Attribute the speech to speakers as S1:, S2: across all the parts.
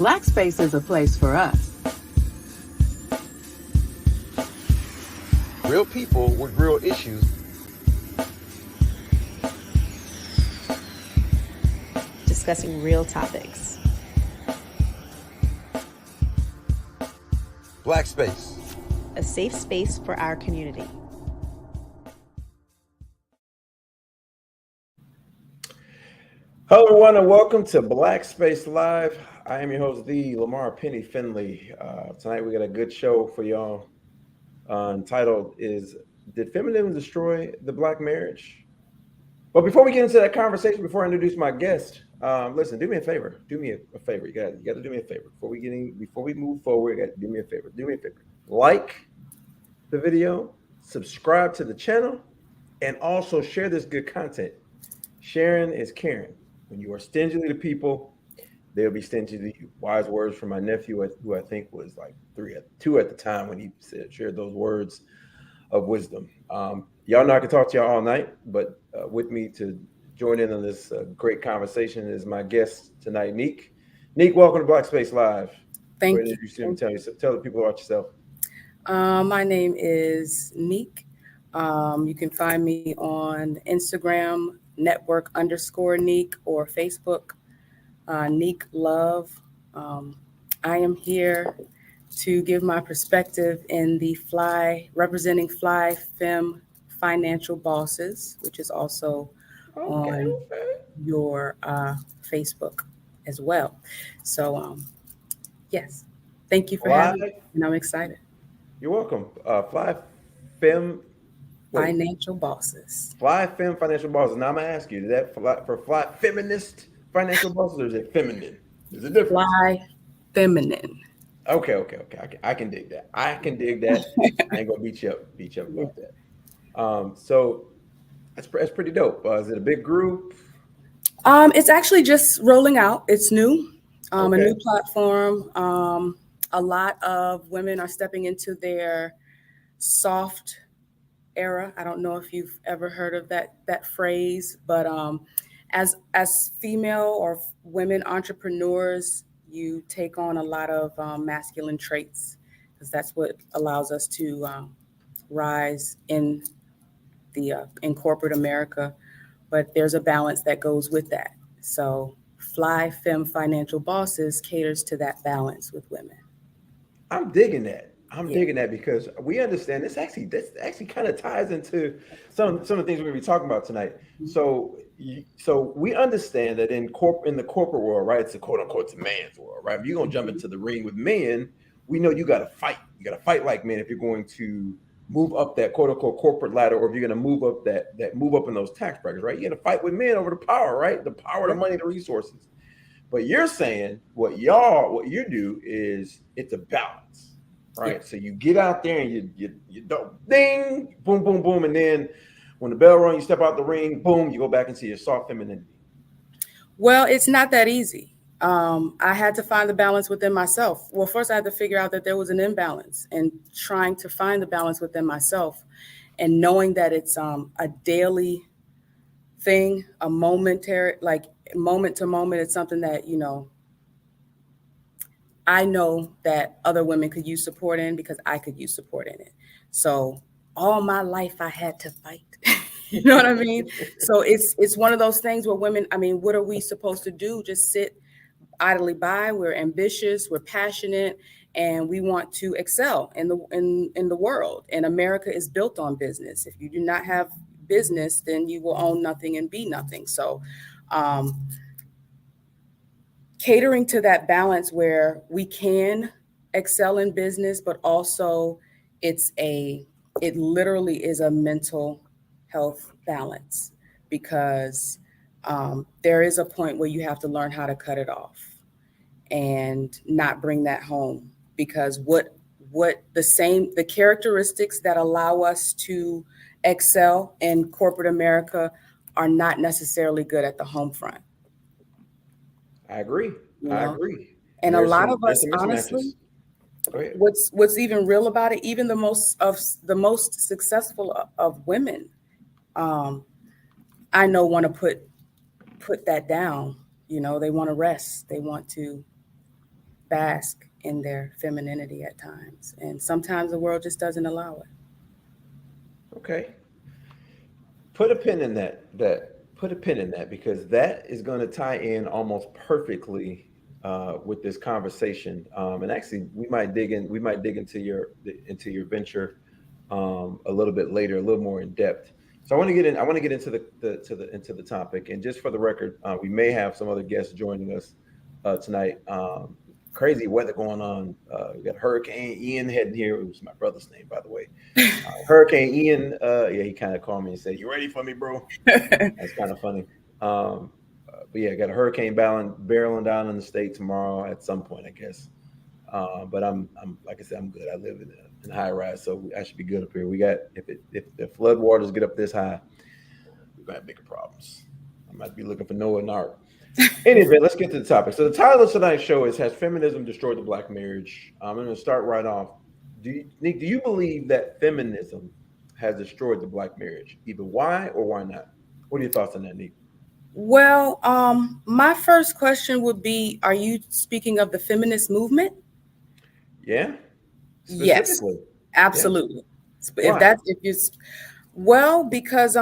S1: Black space is a place for us.
S2: Real people with real issues.
S3: Discussing real topics.
S2: Black space.
S3: A safe space for our community.
S4: Hello, everyone, and welcome to Black Space Live. I am your host, the Lamar Penny Finley. Tonight we got a good show for y'all. Entitled is "Did Feminism Destroy the Black Marriage?" But before we get into that conversation, before I introduce my guest, listen, do me a favor. Do me a favor. You got to do me a favor before we move forward. You got to do me a favor. Do me a favor. Like the video, subscribe to the channel, and also share this good content. Sharing is caring. When you are stingy to people, they'll be stingy to you. Wise words from my nephew, who I think was like 2 at the time when he shared those words of wisdom. Y'all know I can talk to y'all all night, but with me to join in on this great conversation is my guest tonight, NiQ. NiQ, welcome to Black Space Live.
S5: Thank you.
S4: Tell the people about yourself.
S5: My name is NiQ. You can find me on Instagram, Network _NiQ, or Facebook, NiQ Love. I am here to give my perspective in the representing Fly Femme Financial Bosses, which is also on your Facebook as well. So, yes, thank you for having me, and I'm excited.
S4: You're welcome. Fly Femme
S5: Financial Bosses.
S4: Fly Femme Financial Bosses. Now I'm gonna ask you, is that for fly feminist financial bosses, or is it feminine? There's a difference.
S5: Fly feminine.
S4: Okay. I can dig that. I ain't gonna beat you up about that. So that's pretty dope. Is it a big group?
S5: It's actually just rolling out. It's new. A new platform. A lot of women are stepping into their soft era. I don't know if you've ever heard of that phrase, but as female or women entrepreneurs, you take on a lot of masculine traits, because that's what allows us to rise in corporate America. But there's a balance that goes with that. So Fly Femme Financial Bosses caters to that balance with women. I'm
S4: digging that. Digging that, because we understand this actually kind of ties into some of the things we're going to be talking about tonight. Mm-hmm. So we understand that in the corporate world, right? It's a quote unquote, it's a man's world, right? If you're going to jump into the ring with men, we know you got to fight. You got to fight like men if you're going to move up that quote unquote corporate ladder, or if you're going to move up move up in those tax brackets, right? You got to fight with men over the power, right? The power, the money, the resources. But you're saying what you do is it's a balance. Right. So you get out there and you don't ding, boom, boom, boom. And then when the bell rings, you step out the ring, boom, you go back into your soft femininity.
S5: Well, it's not that easy. I had to find the balance within myself. Well, first I had to figure out that there was an imbalance, and trying to find the balance within myself, and knowing that it's a daily thing, a momentary, like moment to moment. It's something that, I know that other women could use support in, because I could use support in it. So all my life I had to fight. You know what I mean? So it's one of those things where women, what are we supposed to do? Just sit idly by? We're ambitious, we're passionate, and we want to excel in the world. And America is built on business. If you do not have business, then you will own nothing and be nothing. So catering to that balance where we can excel in business, but also it literally is a mental health balance, because there is a point where you have to learn how to cut it off and not bring that home, because the characteristics that allow us to excel in corporate America are not necessarily good at the home front.
S4: I agree.
S5: And a lot of us, honestly, what's even real about it, even the most successful of women, I know, want to put that down. They want to rest. They want to bask in their femininity at times. And sometimes the world just doesn't allow it.
S4: Okay. Put a pin in put a pin in that because that is going to tie in almost perfectly with this conversation. And actually, we might dig into your venture a little bit later, a little more in depth. So I want to get into into the topic. And just for the record, we may have some other guests joining us tonight. Crazy weather going on. We got Hurricane Ian heading here. It was my brother's name, by the way. Hurricane Ian, yeah, he kind of called me and said, "You ready for me, bro?" That's kind of funny. But yeah, got a hurricane barreling down in the state tomorrow at some point, I guess. But I'm like I said, I'm good. I live in a high rise, so I should be good up here. We got if the flood waters get up this high, we're gonna have bigger problems. I might be looking for Noah and Ark. Anyway, let's get to the topic. So the title of tonight's show is "Has Feminism Destroyed the Black Marriage?" I'm going to start right off. Nick, do you believe that feminism has destroyed the black marriage? Either why or why not? What are your thoughts on that, Nick?
S5: Well, my first question would be, are you speaking of the feminist movement?
S4: Yeah,
S5: Yes,
S4: specifically. Yeah.
S5: absolutely. If
S4: Why?
S5: that's if you well, because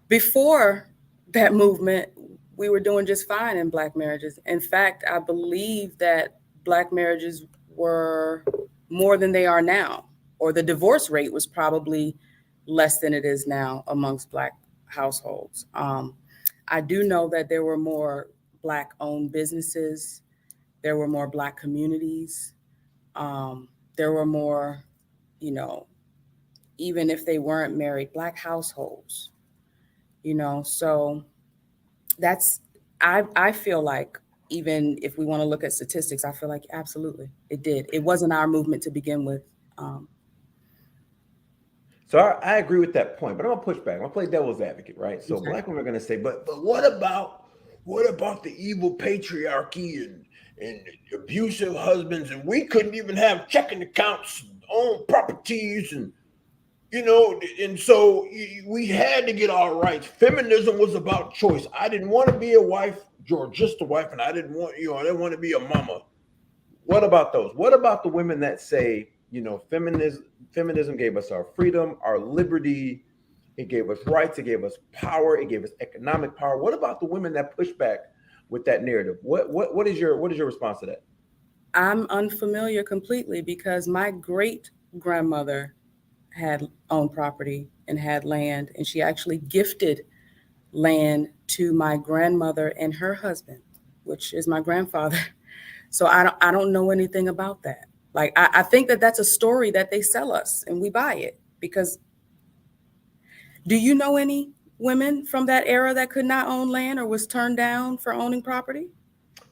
S5: before that movement, we were doing just fine in black marriages. In fact, I believe that black marriages were more than they are now, or the divorce rate was probably less than it is now amongst black households. I do know that there were more black owned businesses, there were more black communities, there were more, you know, even if they weren't married, black households, so that's I feel like, even if we want to look at statistics, I feel like absolutely it did. It wasn't our movement to begin with.
S4: So I agree with that point, but I'm gonna push back. I'm gonna play devil's advocate, right? So
S5: Okay.
S4: black women are gonna say, but what about the evil patriarchy and abusive husbands, and we couldn't even have checking accounts, own properties, and and so we had to get our rights. Feminism was about choice. I didn't want to be a wife or just a wife, and I didn't want, I didn't want to be a mama. What about those? What about the women that say, feminism gave us our freedom, our liberty, it gave us rights, it gave us power, it gave us economic power. What about the women that push back with that narrative? What is your response to that?
S5: I'm unfamiliar completely because my great grandmother had owned property and had land, and she actually gifted land to my grandmother and her husband, which is my grandfather. So I don't know anything about that. Like I think that that's a story that they sell us and we buy it because do you know any women from that era that could not own land or was turned down for owning property?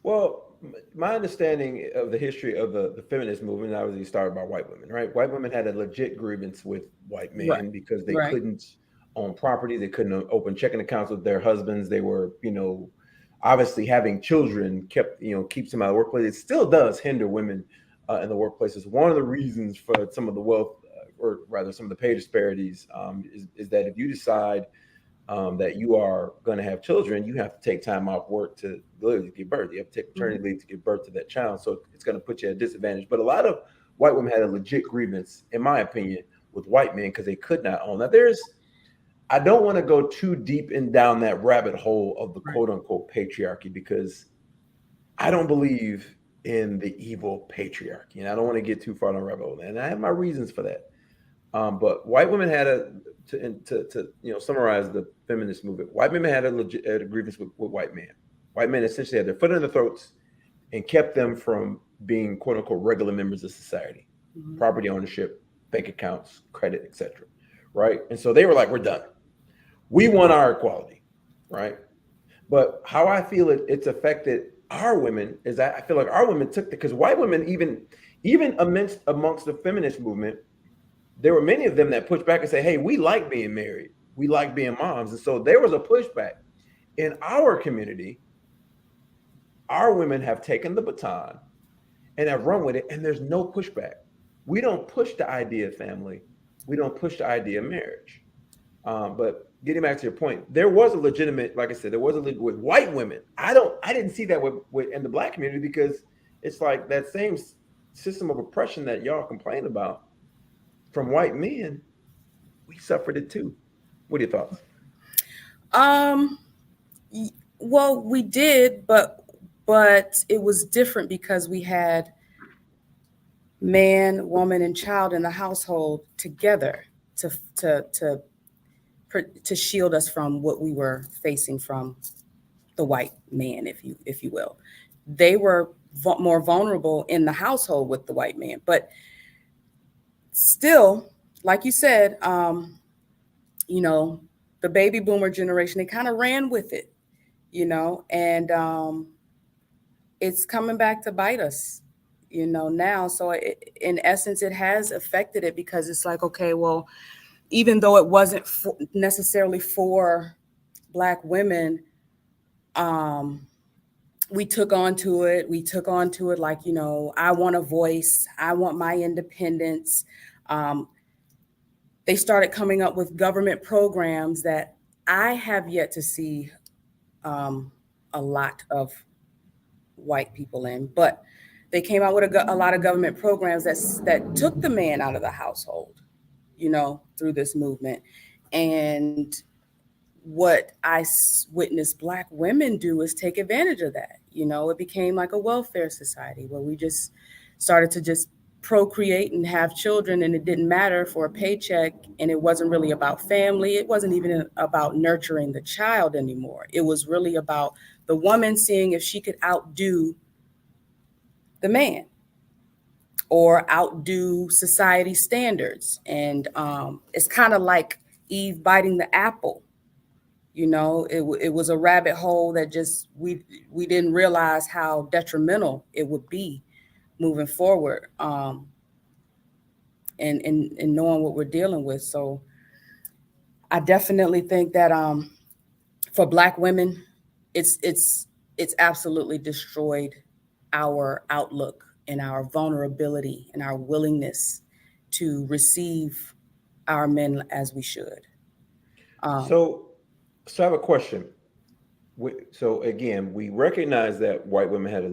S4: Well, my understanding of the history of the feminist movement obviously started by white women, right? White women had a legit grievance with white
S5: Right.
S4: men because they
S5: Right.
S4: couldn't own property, they couldn't open checking accounts with their husbands. They were, obviously having children keeps them out of the workplace. It still does hinder women in the workplace. It's one of the reasons for some of the wealth, or rather, some of the pay disparities. Is that if you decide that you are going to have children, you have to take time off work to literally give birth. You have to take maternity leave to give birth to that child. So it's going to put you at a disadvantage. But a lot of white women had a legit grievance, in my opinion, with white men because they could not own. Now, I don't want to go too deep in down that rabbit hole of the quote unquote patriarchy because I don't believe in the evil patriarchy. And I don't want to get too far down the rabbit hole. And I have my reasons for that. But white women had to summarize the feminist movement. White women had a grievance with white men. White men essentially had their foot in their throats and kept them from being quote unquote regular members of society, property ownership, bank accounts, credit, etc. Right, and so they were like, "We're done. We want our equality." Right, but how I feel it's affected our women is that I feel like our women took because white women even amongst the feminist movement, there were many of them that pushed back and say, "Hey, we like being married. We like being moms." And so there was a pushback in our community. Our women have taken the baton and have run with it, and there's no pushback. We don't push the idea of family. We don't push the idea of marriage. But getting back to your point, there was a legitimate, like I said, with white women. I didn't see that with in the black community because it's like that same system of oppression that y'all complain about from white men, we suffered it too. What are your thoughts?
S5: Um, well, we did, but it was different because we had man, woman, and child in the household together to to to to shield us from what we were facing from the white man, if you will. They were more vulnerable in the household with the white man, but still, like you said, you know, the baby boomer generation, they kind of ran with it, and it's coming back to bite us, now. So in essence, it has affected it because it's like, okay, well, even though it wasn't necessarily for Black women, um, we took on to it. We took on to it like, I want a voice. I want my independence. Um, they started coming up with government programs that I have yet to see um, a lot of white people in, but they came out with a lot of government programs that took the man out of the household, through this movement. And what I witnessed Black women do is take advantage of that. It became like a welfare society where we just started to just procreate and have children, and it didn't matter for a paycheck, and it wasn't really about family. It wasn't even about nurturing the child anymore. It was really about the woman seeing if she could outdo the man or outdo society standards. And it's kind of like Eve biting the apple. It was a rabbit hole that just we didn't realize how detrimental it would be moving forward, and knowing what we're dealing with. So I definitely think that for Black women, it's absolutely destroyed our outlook and our vulnerability and our willingness to receive our men as we should.
S4: So, so I have a question. So again, we recognize that white women had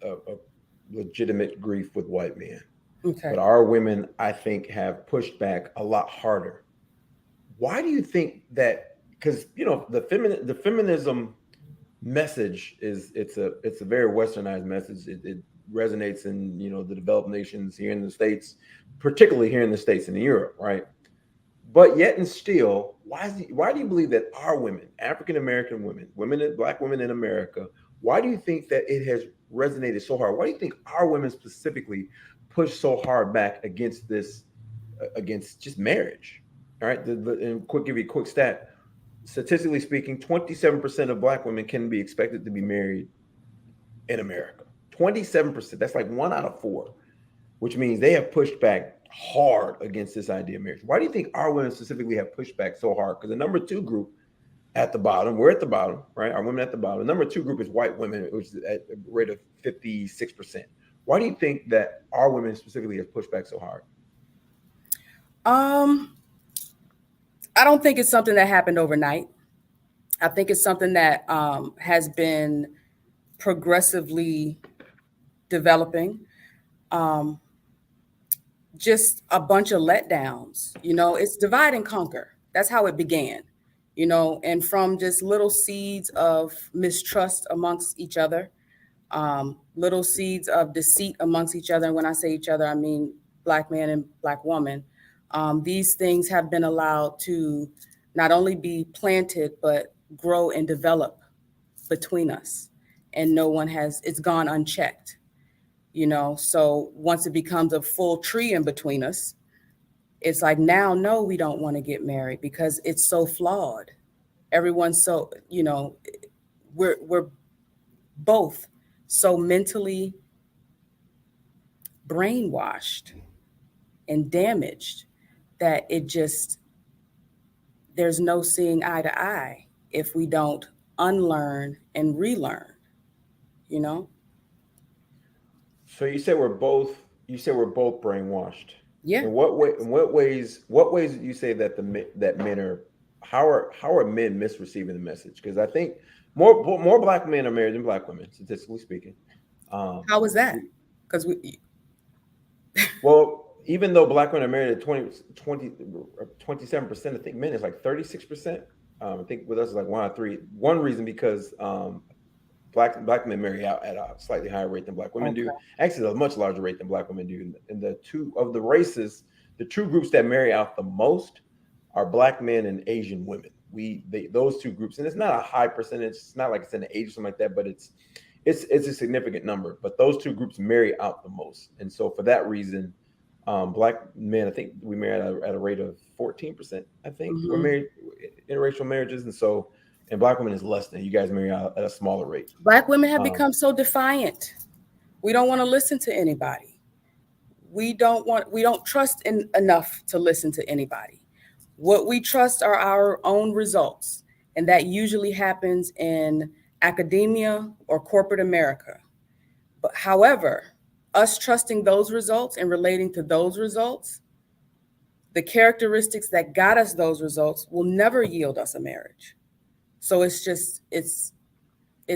S4: a legitimate grief with white men,
S5: Okay.
S4: but our women, I think, have pushed back a lot harder. Why do you think that? Because the feminism message it's a very westernized message. It resonates in the developed nations here in the States, particularly here in the States and in Europe, right? But yet and still, why do you believe that our women, African American women, Black women in America, why do you think that it has resonated so hard? Why do you think our women specifically push so hard back against this, against just marriage? All right, and give you a quick stat. Statistically speaking, 27% of Black women can be expected to be married in America. 27%. That's like 1 out of 4, which means they have pushed back hard against this idea of marriage. Why do you think our women specifically have pushed back so hard? Because the number 2 group at the bottom, we're at the bottom, right? Our women at the bottom. The number 2 group is white women, which is at a rate of 56%. Why do you think that our women specifically have pushed back so hard?
S5: I don't think it's something that happened overnight. I think it's something that has been progressively developing. Um, just a bunch of letdowns. It's divide and conquer. That's how it began. And from just little seeds of mistrust amongst each other, little seeds of deceit amongst each other. And when I say each other, I mean Black man and Black woman. These things have been allowed to not only be planted, but grow and develop between us. And it's gone unchecked. So once it becomes a full tree in between us, it's like, now, no, we don't want to get married because it's so flawed. Everyone's so, we're both so mentally brainwashed and damaged that there's no seeing eye to eye if we don't unlearn and relearn, you know?
S4: So you said we're both brainwashed.
S5: Yeah.
S4: In what way? In what ways? What ways do you say that that men are? How are men misreceiving the message? Because I think more Black men are married than Black women, statistically speaking.
S5: How was that? Because
S4: well, even though black women are married at 27%, I think men is like 36%. I think with us is like 1 out of 3. One reason because black men marry out at a slightly higher rate than black women do. Actually, a much larger rate than black women do. And the two of the races, the two groups that marry out the most are black men and Asian women. Those two groups, and it's not a high percentage. It's not like it's in the age or something like that, but it's a significant number. But those two groups marry out the most, and so for that reason, black men, I think we marry at a rate of 14%. I think we're married interracial marriages, and black women is less than. You guys marry out at a smaller rate.
S5: Black women have become so defiant. We don't want to listen to anybody. We don't trust enough to listen to anybody. What we trust are our own results. And that usually happens in academia or corporate America. But however, us trusting those results and relating to those results, the characteristics that got us those results will never yield us a marriage. So it's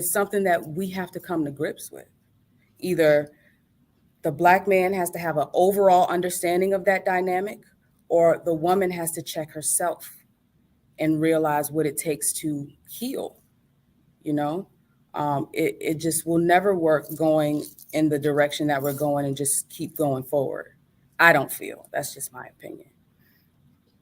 S5: something that we have to come to grips with. Either the black man has to have an overall understanding of that dynamic, or the woman has to check herself and realize what it takes to heal. It just will never work going in the direction that we're going and just keep going forward. I don't feel. That's just my opinion.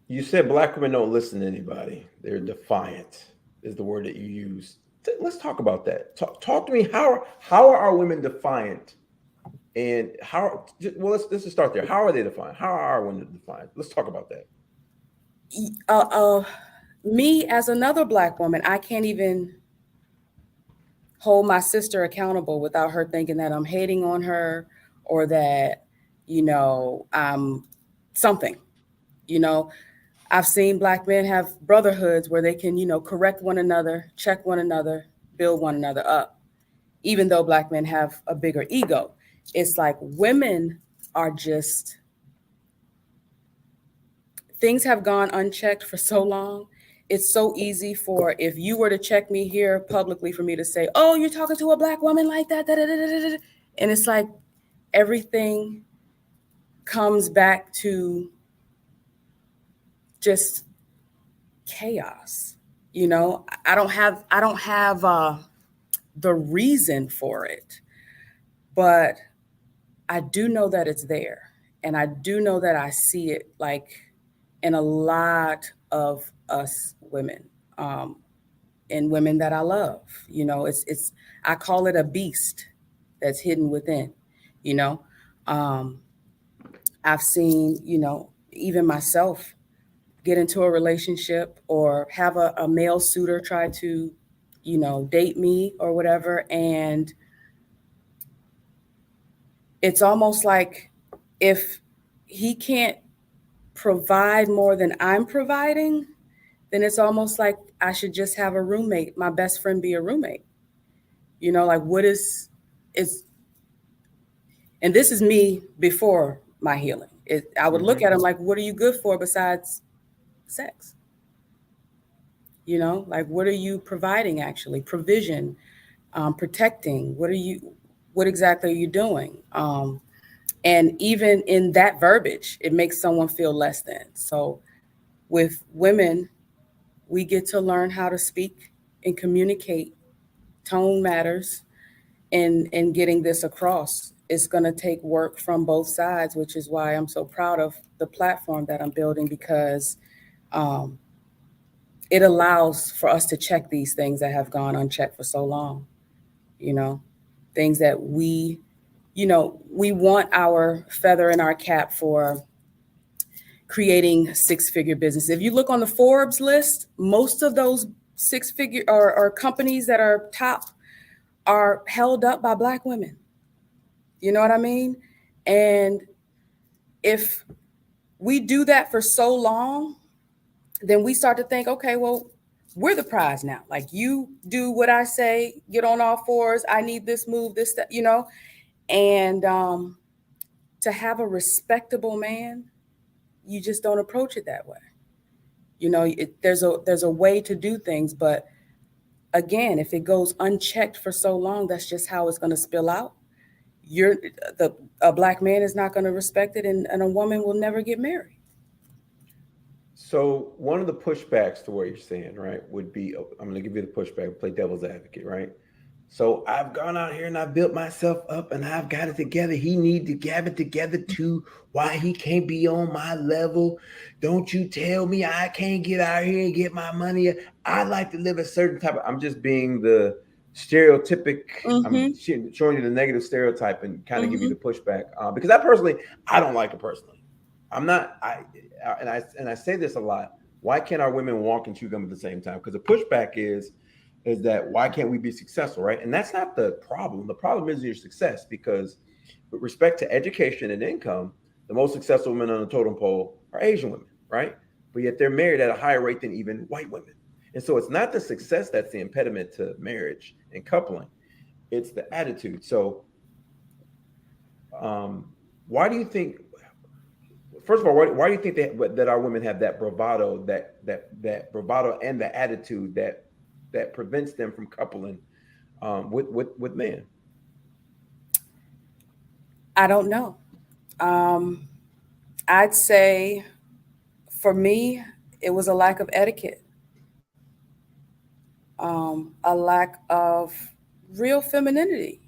S4: You said black women don't listen to anybody. They're defiant is the word that you use. Let's talk about that. Talk to me. How are our women defiant? And let's just start there. How are they defiant? How are our women defiant? Let's talk about that.
S5: Me as another black woman, I can't even hold my sister accountable without her thinking that I'm hating on her or that, I'm something. I've seen black men have brotherhoods where they can, correct one another, check one another, build one another up, even though black men have a bigger ego. It's like women are just, things have gone unchecked for so long. It's so easy for, if you were to check me here publicly, for me to say, oh, you're talking to a black woman like that. Da, da, da, da, da. And it's like everything comes back to just chaos. I don't have the reason for it, but I do know that it's there. And I do know that I see it like in a lot of us women, and women that I love. I call it a beast that's hidden within. I've seen, even myself get into a relationship or have a male suitor try to, date me or whatever. And it's almost like if he can't provide more than I'm providing, then it's almost like I should just have a roommate, my best friend be a roommate. What is, and this is me before my healing. I would look at him like, what are you good for besides sex? What are you providing actually? Provision, protecting. What exactly are you doing? And even in that verbiage, it makes someone feel less than. So with women, we get to learn how to speak and communicate. Tone matters in getting this across. It's going to take work from both sides, which is why I'm so proud of the platform that I'm building, because it allows for us to check these things that have gone unchecked for so long. Things that we want our feather in our cap for creating six-figure business. If you look on the Forbes list, most of those six-figure or companies that are top are held up by Black women. You know what I mean? And if we do that for so long, then we start to think, okay, well, we're the prize now. Like, you do what I say, get on all fours. I need this move, this, that, and to have a respectable man, you just don't approach it that way. There's a way to do things, but again, if it goes unchecked for so long, that's just how it's going to spill out. a black man is not going to respect it, and a woman will never get married.
S4: So one of the pushbacks to what you're saying, right, would be, I'm going to give you the pushback, play devil's advocate, right? So I've gone out here and I built myself up and I've got it together. He need to have it together too. Why he can't be on my level? Don't you tell me I can't get out here and get my money. I like to live a certain type of, I'm just being the stereotypic. I'm showing you the negative stereotype and kind of give you the pushback because I don't like it personally. I'm not, and I say this a lot. Why can't our women walk and chew gum at the same time? Because the pushback is that why can't we be successful, right? And that's not the problem. The problem is your success, because with respect to education and income, the most successful women on the totem pole are Asian women, right? But yet they're married at a higher rate than even white women. And so it's not the success that's the impediment to marriage and coupling. It's the attitude. So why do you think, first of all, why do you think that our women have that bravado, that bravado and the attitude that prevents them from coupling with men?
S5: I don't know. I'd say for me, it was a lack of etiquette, a lack of real femininity.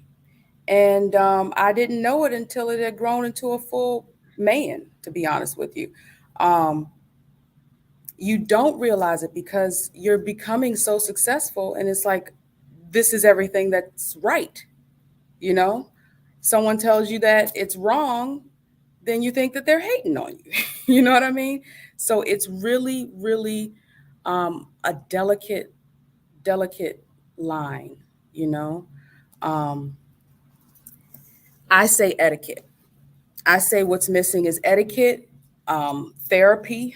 S5: And I didn't know it until it had grown into a full man, to be honest with you. You don't realize it because you're becoming so successful, and it's like, this is everything that's right. You know, someone tells you that it's wrong, then you think that they're hating on you. You know what I mean? So it's really, really a delicate line, you know? I say etiquette. I say what's missing is etiquette, therapy.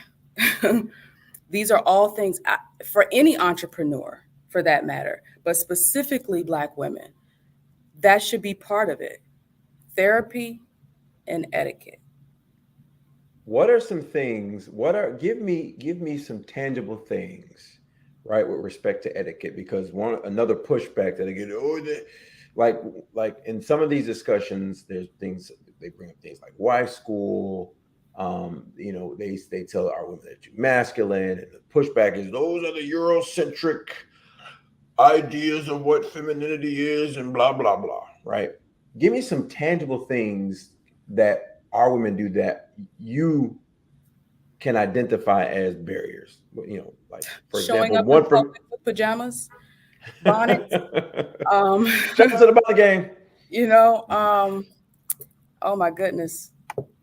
S5: These are all things for any entrepreneur, for that matter, but specifically Black women. That should be part of it. Therapy and etiquette.
S4: What are some things? Give me some tangible things, right, with respect to etiquette? Because another pushback that I get, like in some of these discussions, there's things they bring up, things like wife school. They tell our women that you're masculine, and the pushback is those are the Eurocentric ideas of what femininity is, and blah blah blah. Right? Give me some tangible things that our women do that you can identify as barriers. Like for
S5: Showing
S4: example,
S5: up
S4: one
S5: in
S4: from
S5: public with pajamas, bonnets.
S4: Shout out to the ball game.
S5: Oh my goodness,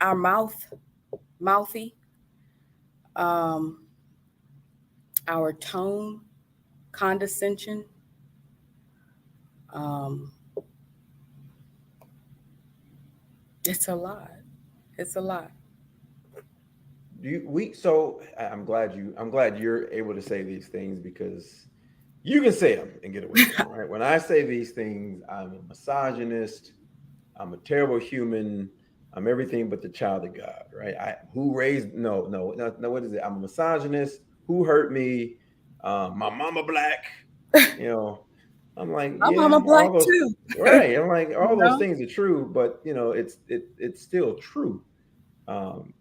S5: our mouthy, our tone, condescension. It's a lot. It's a lot.
S4: So I'm glad you're able to say these things, because you can say them and get away with them, right? When I say these things, I'm a misogynist, I'm a terrible human, I'm everything but the child of God, right? No, what is it? I'm a misogynist. Who hurt me? My mama black, I'm like,
S5: My
S4: yeah,
S5: mama Black
S4: all those,
S5: too.
S4: right. I'm like, all
S5: You
S4: those
S5: know?
S4: things are true, but it's still true. Um,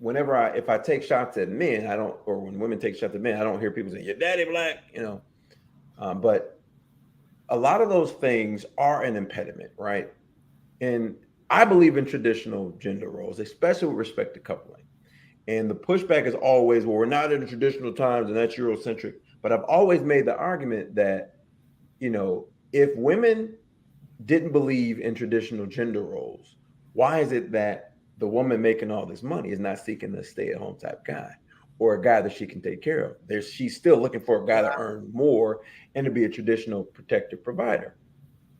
S4: if I take shots at men, I don't, or when women take shots at men, I don't hear people saying, your daddy black, but a lot of those things are an impediment, right? And I believe in traditional gender roles, especially with respect to coupling. And the pushback is always, well, we're not in the traditional times and that's Eurocentric. But I've always made the argument that, if women didn't believe in traditional gender roles, why is it that the woman making all this money is not seeking a stay-at-home type guy or a guy that she can take care of? She's still looking for a guy to earn more and to be a traditional protective provider.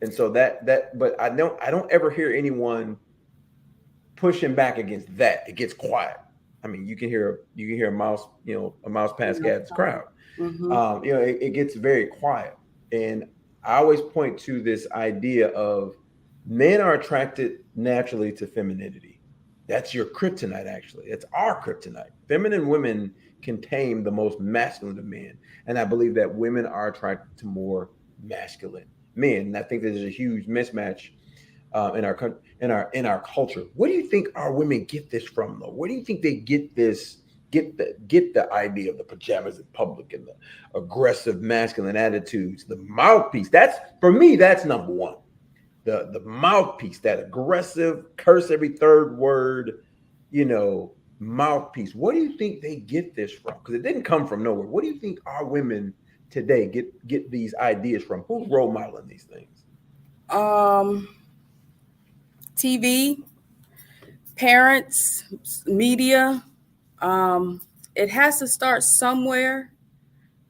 S4: And so but I don't ever hear anyone pushing back against that. It gets quiet. I mean, you can hear a mouse, a mouse pass Gad's crowd. It gets very quiet. And I always point to this idea of men are attracted naturally to femininity. That's your kryptonite, actually. It's our kryptonite. Feminine women can tame the most masculine of men. And I believe that women are attracted to more masculine men. And I think there's a huge mismatch in our culture. What do you think our women get this from, though? Where do you think they get this? Get the idea of the pajamas in public and the aggressive masculine attitudes, the mouthpiece. That's for me. That's number one. The mouthpiece, that aggressive, curse every third word, mouthpiece. What do you think they get this from? Because it didn't come from nowhere. What do you think our women today get these ideas from? Who's role modeling these things?
S5: TV, parents, media. It has to start somewhere,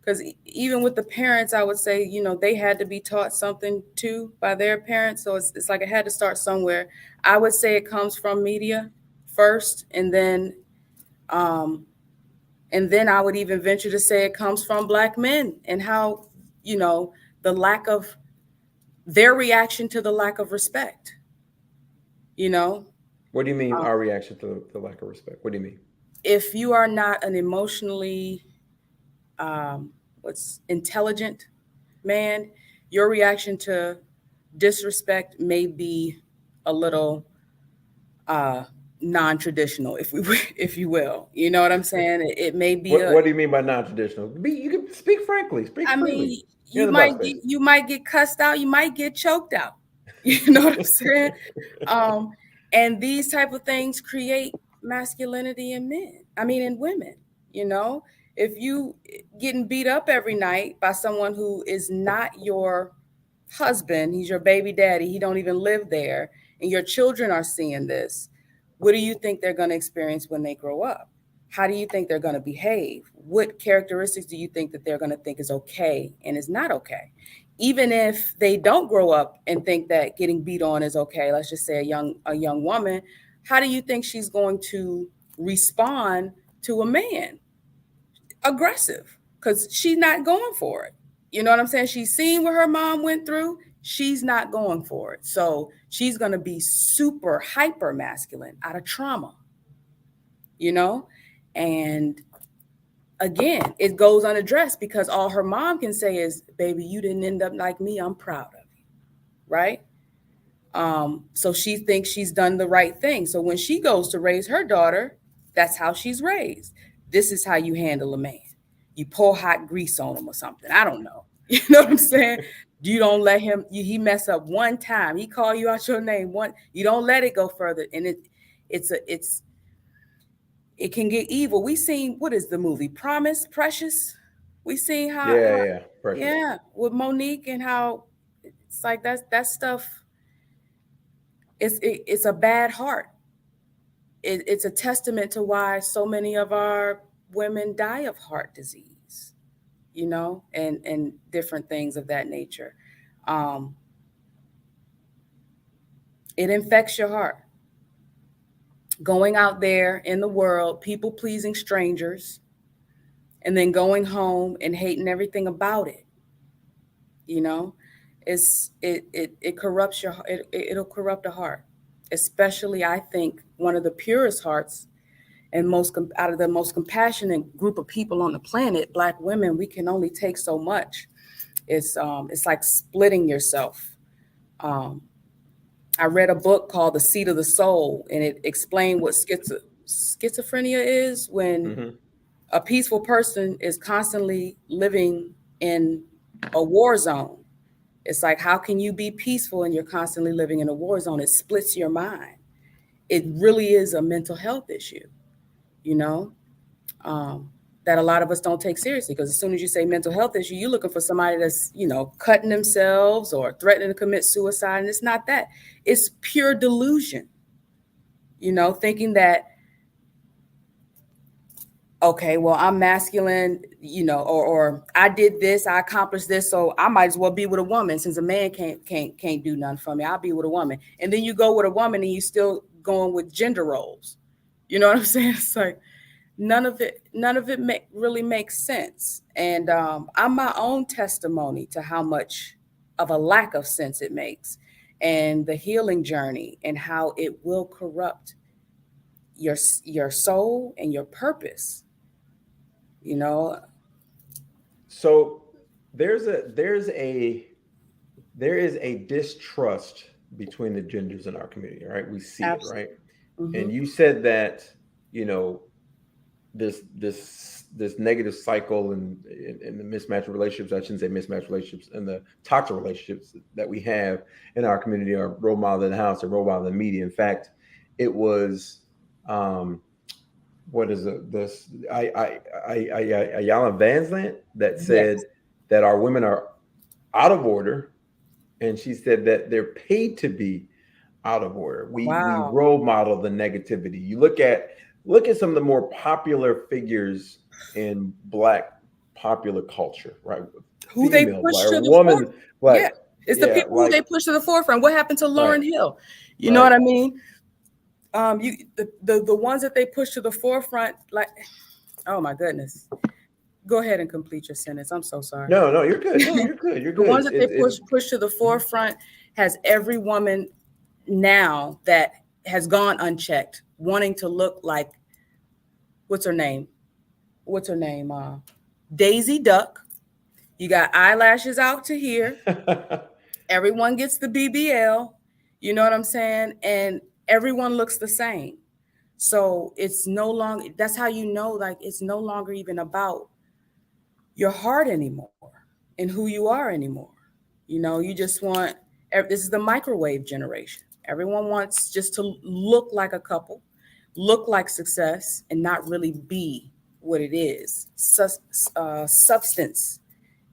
S5: because even with the parents, I would say, they had to be taught something too by their parents. So it's like it had to start somewhere. I would say it comes from media first, and then I would even venture to say it comes from Black men, and how, the lack of their reaction to the lack of respect.
S4: What do you mean our reaction to the lack of respect? What do you mean?
S5: If you are not an emotionally intelligent man, your reaction to disrespect may be a little non-traditional, if you will. You know what I'm saying? It may be.
S4: What do you mean by non-traditional? You can speak frankly. Speak freely.
S5: You might get cussed out. You might get choked out. You know what I'm saying? And these type of things create masculinity in men. In women. If you getting beat up every night by someone who is not your husband, he's your baby daddy, he don't even live there, and your children are seeing this, what do you think they're going to experience when they grow up? How do you think they're going to behave? What characteristics do you think that they're going to think is okay and is not okay? Even if they don't grow up and think that getting beat on is okay, let's just say a young woman, how do you think she's going to respond to a man? Aggressive, because she's not going for it. You know what I'm saying? She's seen what her mom went through. She's not going for it. So she's going to be super hyper masculine out of trauma, and again, it goes unaddressed because all her mom can say is, baby, you didn't end up like me. I'm proud of you. Right. So she thinks she's done the right thing. So when she goes to raise her daughter, that's how she's raised. This is how you handle a man. You pour hot grease on him or something. I don't know. You know what I'm saying? You don't let him, he mess up one time. He call you out your name one. You don't let it go further. And it can get evil. We seen, what is the movie? Precious. We seen how,
S4: Precious.
S5: With Monique, and how it's like that stuff. It's a bad heart. It's a testament to why so many of our women die of heart disease, and different things of that nature. It infects your heart. Going out there in the world, people pleasing strangers, and then going home and hating everything about it. It corrupts it'll corrupt a heart. Especially, I think, one of the purest hearts and out of the most compassionate group of people on the planet, Black women. We can only take so much. It's like splitting yourself. I read a book called The Seat of the Soul, and it explained what schizophrenia is, when a peaceful person is constantly living in a war zone. It's like, how can you be peaceful and you're constantly living in a war zone? It splits your mind. It really is a mental health issue, that a lot of us don't take seriously. Because as soon as you say mental health issue, you're looking for somebody that's, cutting themselves or threatening to commit suicide. And it's not that. It's pure delusion, thinking that, okay, well, I'm masculine, or I did this, I accomplished this, so I might as well be with a woman, since a man can't do nothing for me. I'll be with a woman. And then you go with a woman and you still going with gender roles. You know what I'm saying? It's like none of it really makes sense. And I'm my own testimony to how much of a lack of sense it makes, and the healing journey, and how it will corrupt your soul and your purpose.
S4: So there is a distrust between the genders in our community, right? We see it,
S5: Absolutely.
S4: right?
S5: Mm-hmm.
S4: And you said that, you know, this negative cycle and the mismatched relationships, I shouldn't say mismatched relationships, and the toxic relationships that we have in our community are role model in the house or role model in the media. In fact, it was what is it? This Ayala Vanslant that said
S5: Yes.
S4: that our women are out of order, and she said that they're paid to be out of order. We
S5: Wow.
S4: role model the negativity. You look at some of the more popular figures in Black popular culture, right?
S5: Who they
S4: Female
S5: push
S4: Black,
S5: to
S4: or
S5: the forefront.
S4: woman Black,
S5: Yeah. It's the
S4: yeah,
S5: people who
S4: like
S5: they push to the forefront. What happened to
S4: right,
S5: Lauryn Hill? You know
S4: right.
S5: what I mean? The ones that they push to the forefront, like, oh my goodness. Go ahead and complete your sentence. I'm so sorry.
S4: No, no, you're good. No, you're good. You're
S5: The ones
S4: good.
S5: that they
S4: It's
S5: push to the forefront has every woman now that has gone unchecked wanting to look like, what's her name? What's her name? Daisy Duck. You got eyelashes out to here. Everyone gets the BBL. You know what I'm saying? And everyone looks the same. So it's no longer, that's how you know, like, it's no longer even about your heart anymore and who you are anymore. You know, you just want, this is the microwave generation. Everyone wants just to look like a couple, look like success, and not really be what it is. Substance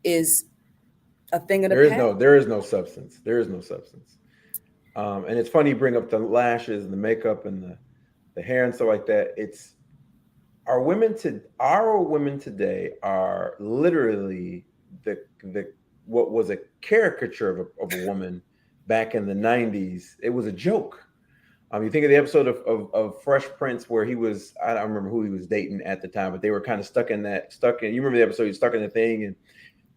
S5: is a thing of the past.
S4: there is no substance. There is no substance. And it's funny you bring up the lashes and the makeup and the hair and stuff like that. It's our women today are literally the what was a caricature of a woman back in the 90s. It was a joke. You think of the episode of Fresh Prince where he was, I don't remember who he was dating at the time, but they were kind of you remember the episode, he was stuck in the thing, and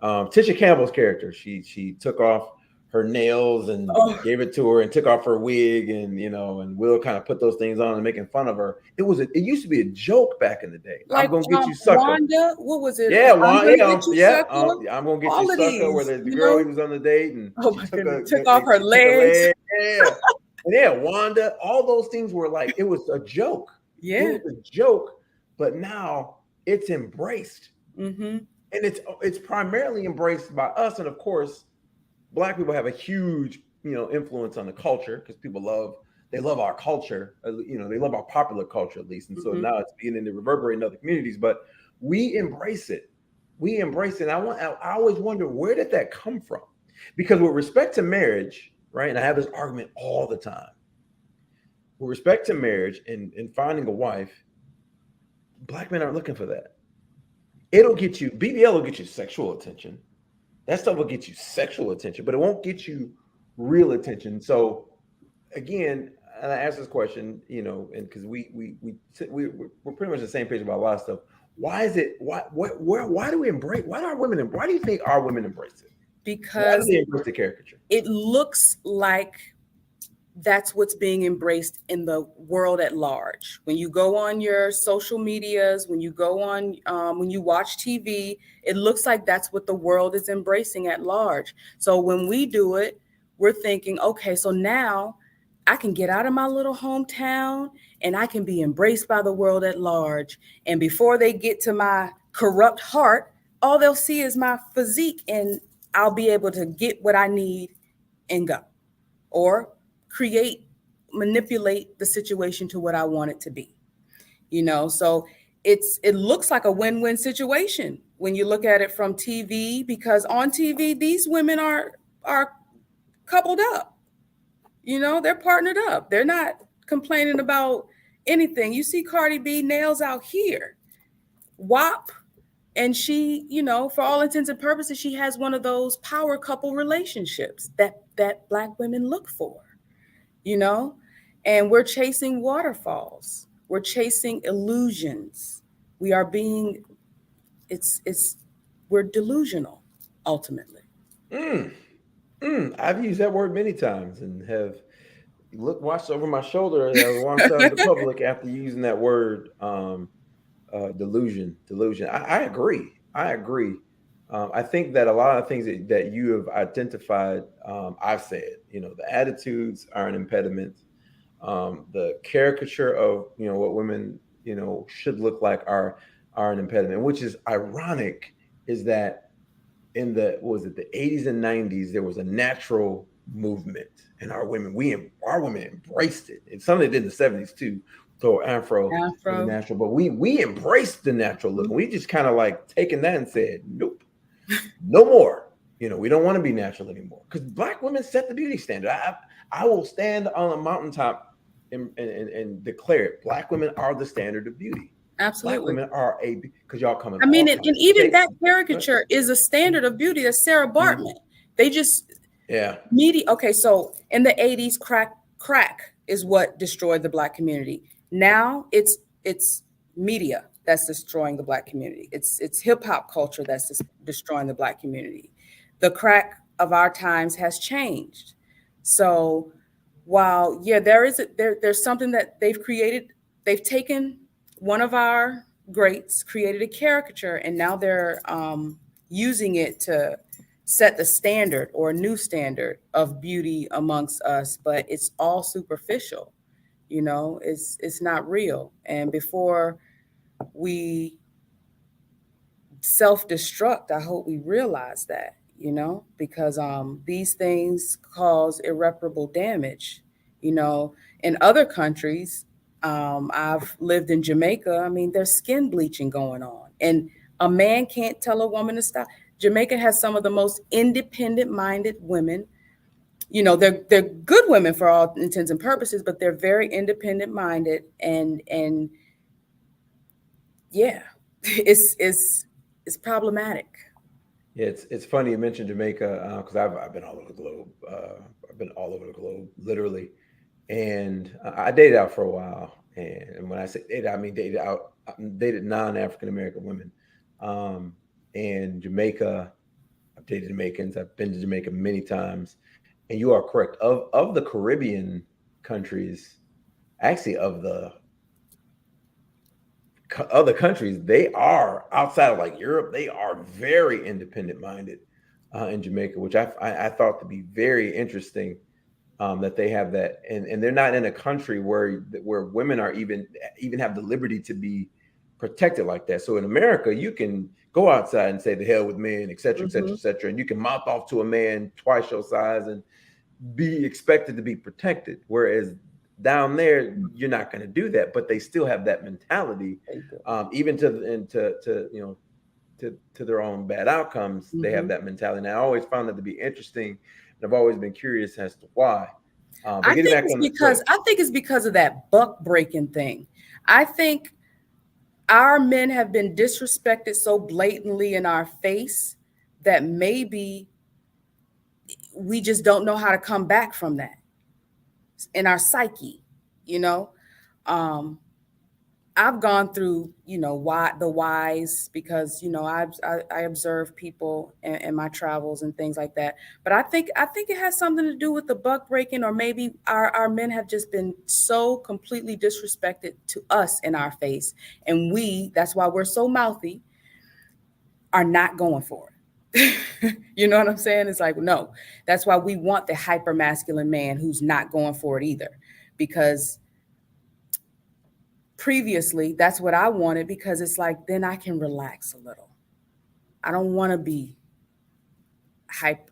S4: Tisha Campbell's character, she took off her nails and
S5: Oh,
S4: gave it to her, and took off her wig, and and Will kind of put those things on and making fun of her. It used to be a joke back in the day. I'm
S5: like
S4: gonna get you, sucker.
S5: Wanda, what was it?
S4: Yeah,
S5: I'm
S4: well,
S5: gonna
S4: yeah,
S5: get you,
S4: yeah.
S5: sucker.
S4: I'm gonna get you,
S5: All of
S4: sucker. Where
S5: these,
S4: the girl he was on the date, and
S5: oh
S4: she
S5: my
S4: took
S5: goodness, took off her
S4: she took a
S5: legs.
S4: leg. Yeah, and yeah, Wanda. All those things were like, it was a joke. It
S5: Yeah.
S4: was a joke, but now it's embraced,
S5: Mm-hmm.
S4: and it's primarily embraced by us, and of course, Black people have a huge influence on the culture, because they love our culture. They love our popular culture, at least, and so
S5: Mm-hmm.
S4: now it's beginning to reverberate in other communities. But we embrace it. We embrace it. I always wonder, where did that come from? Because with respect to marriage, right? And I have this argument all the time. With respect to marriage and finding a wife, Black men aren't looking for that. It'll get you BBL will get you sexual attention. That stuff will get you sexual attention, but it won't get you real attention. So again, and I asked this question, and because we're pretty much the same page about a lot of stuff. Why is it? Why do we embrace? Why do our women? Why do you think our women embrace it? Why do
S5: Because
S4: they embrace the caricature?
S5: it looks like that's what's being embraced in the world at large. When you go on your social medias, when you go on, when you watch TV, it looks like that's what the world is embracing at large. So when we do it, we're thinking, okay, so now I can get out of my little hometown and I can be embraced by the world at large. And before they get to my corrupt heart, all they'll see is my physique, and I'll be able to get what I need and go. Or manipulate the situation to what I want it to be. So it looks like a win-win situation when you look at it from TV, because on TV these women are coupled up. They're partnered up. They're not complaining about anything. You see Cardi B, nails out here, WAP, and she, for all intents and purposes, she has one of those power couple relationships that Black women look for. And we're chasing waterfalls. We're chasing illusions. We are being, we're delusional ultimately.
S4: I've used that word many times and have watched over my shoulder as I walked out of the public after using that word, delusion. I agree. I think that a lot of things that you have identified, I've said, the attitudes are an impediment. The caricature of, what women, should look like are an impediment, which is ironic, is that in the 80s and 90s, there was a natural movement, and our women embraced it. And some of it did in the 70s too. So Afro was a natural, but we embraced the natural look. And we just kind of like taken that and said, nope, no more. We don't want to be natural anymore, because Black women set the beauty standard. I will stand on a mountaintop and declare it. Black women are the standard of beauty.
S5: Absolutely.
S4: Black women are because y'all come in.
S5: I mean, and even that caricature is a standard of beauty. That's Sarah Bartman. They just media. Okay, so in the 80s, crack is what destroyed the Black community. Now it's media that's destroying the Black community. It's hip hop culture that's destroying the Black community. The crack of our times has changed. So while there's something that they've created, they've taken one of our greats, created a caricature, and now they're using it to set the standard or a new standard of beauty amongst us. But it's all superficial, it's not real. And before we self-destruct, I hope we realize that, because these things cause irreparable damage. In other countries, I've lived in Jamaica. I mean, there's skin bleaching going on, and a man can't tell a woman to stop. Jamaica has some of the most independent-minded women. They're good women for all intents and purposes, but they're very independent-minded, and yeah, it's problematic.
S4: Yeah, it's funny you mentioned Jamaica, because I've been all over the globe. I've been all over the globe, literally. And I dated out for a while. And when I say dated, I mean dated out, dated non-African American women. And Jamaica, I've dated Jamaicans. I've been to Jamaica many times. And you are correct. Of the Caribbean countries, actually of the other countries, they are outside of like Europe, they are very independent minded in Jamaica, which I thought to be very interesting, that they have that, and they're not in a country where women are even have the liberty to be protected like that. So in America, you can go outside and say the hell with men, et cetera, et cetera, et cetera, and you can mouth off to a man twice your size and be expected to be protected. Whereas down there, you're not going to do that, but they still have that mentality, even to their own bad outcomes. They have that mentality, and I always found that to be interesting, and I've always been curious as to why.
S5: I think it's because of that buck breaking thing. I think our men have been disrespected so blatantly in our face that maybe we just don't know how to come back from that in our psyche. I've gone through, why the whys, because, I observe people in my travels and things like that. But I think it has something to do with the buck breaking, or maybe our men have just been so completely disrespected to us in our face. And that's why we're so mouthy, are not going for it. You know what I'm saying? It's like, no, that's why we want the hyper masculine man who's not going for it either, because previously that's what I wanted, because it's like, then I can relax a little. I don't want to be hype,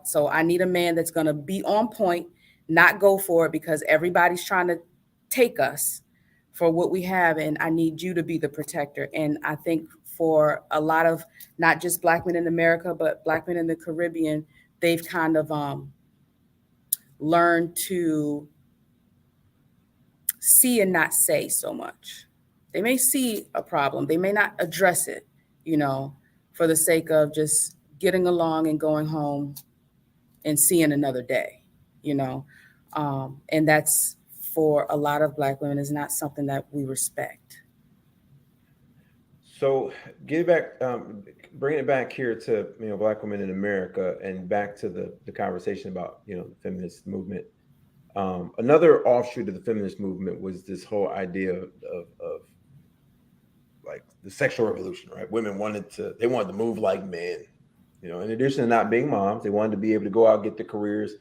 S5: so I need a man that's going to be on point, not go for it because everybody's trying to take us for what we have. And I need you to be the protector. And I think for a lot of not just Black men in America, but Black men in the Caribbean, they've kind of learned to see and not say so much. They may see a problem, they may not address it, for the sake of just getting along and going home and seeing another day, and that's, for a lot of Black women, is not something that we respect.
S4: So get back, bring it back here to Black women in America, and back to the conversation about the feminist movement. Another offshoot of the feminist movement was this whole idea of like the sexual revolution, right? Women wanted to move like men, in addition to not being moms, they wanted to be able to go out, get the careers,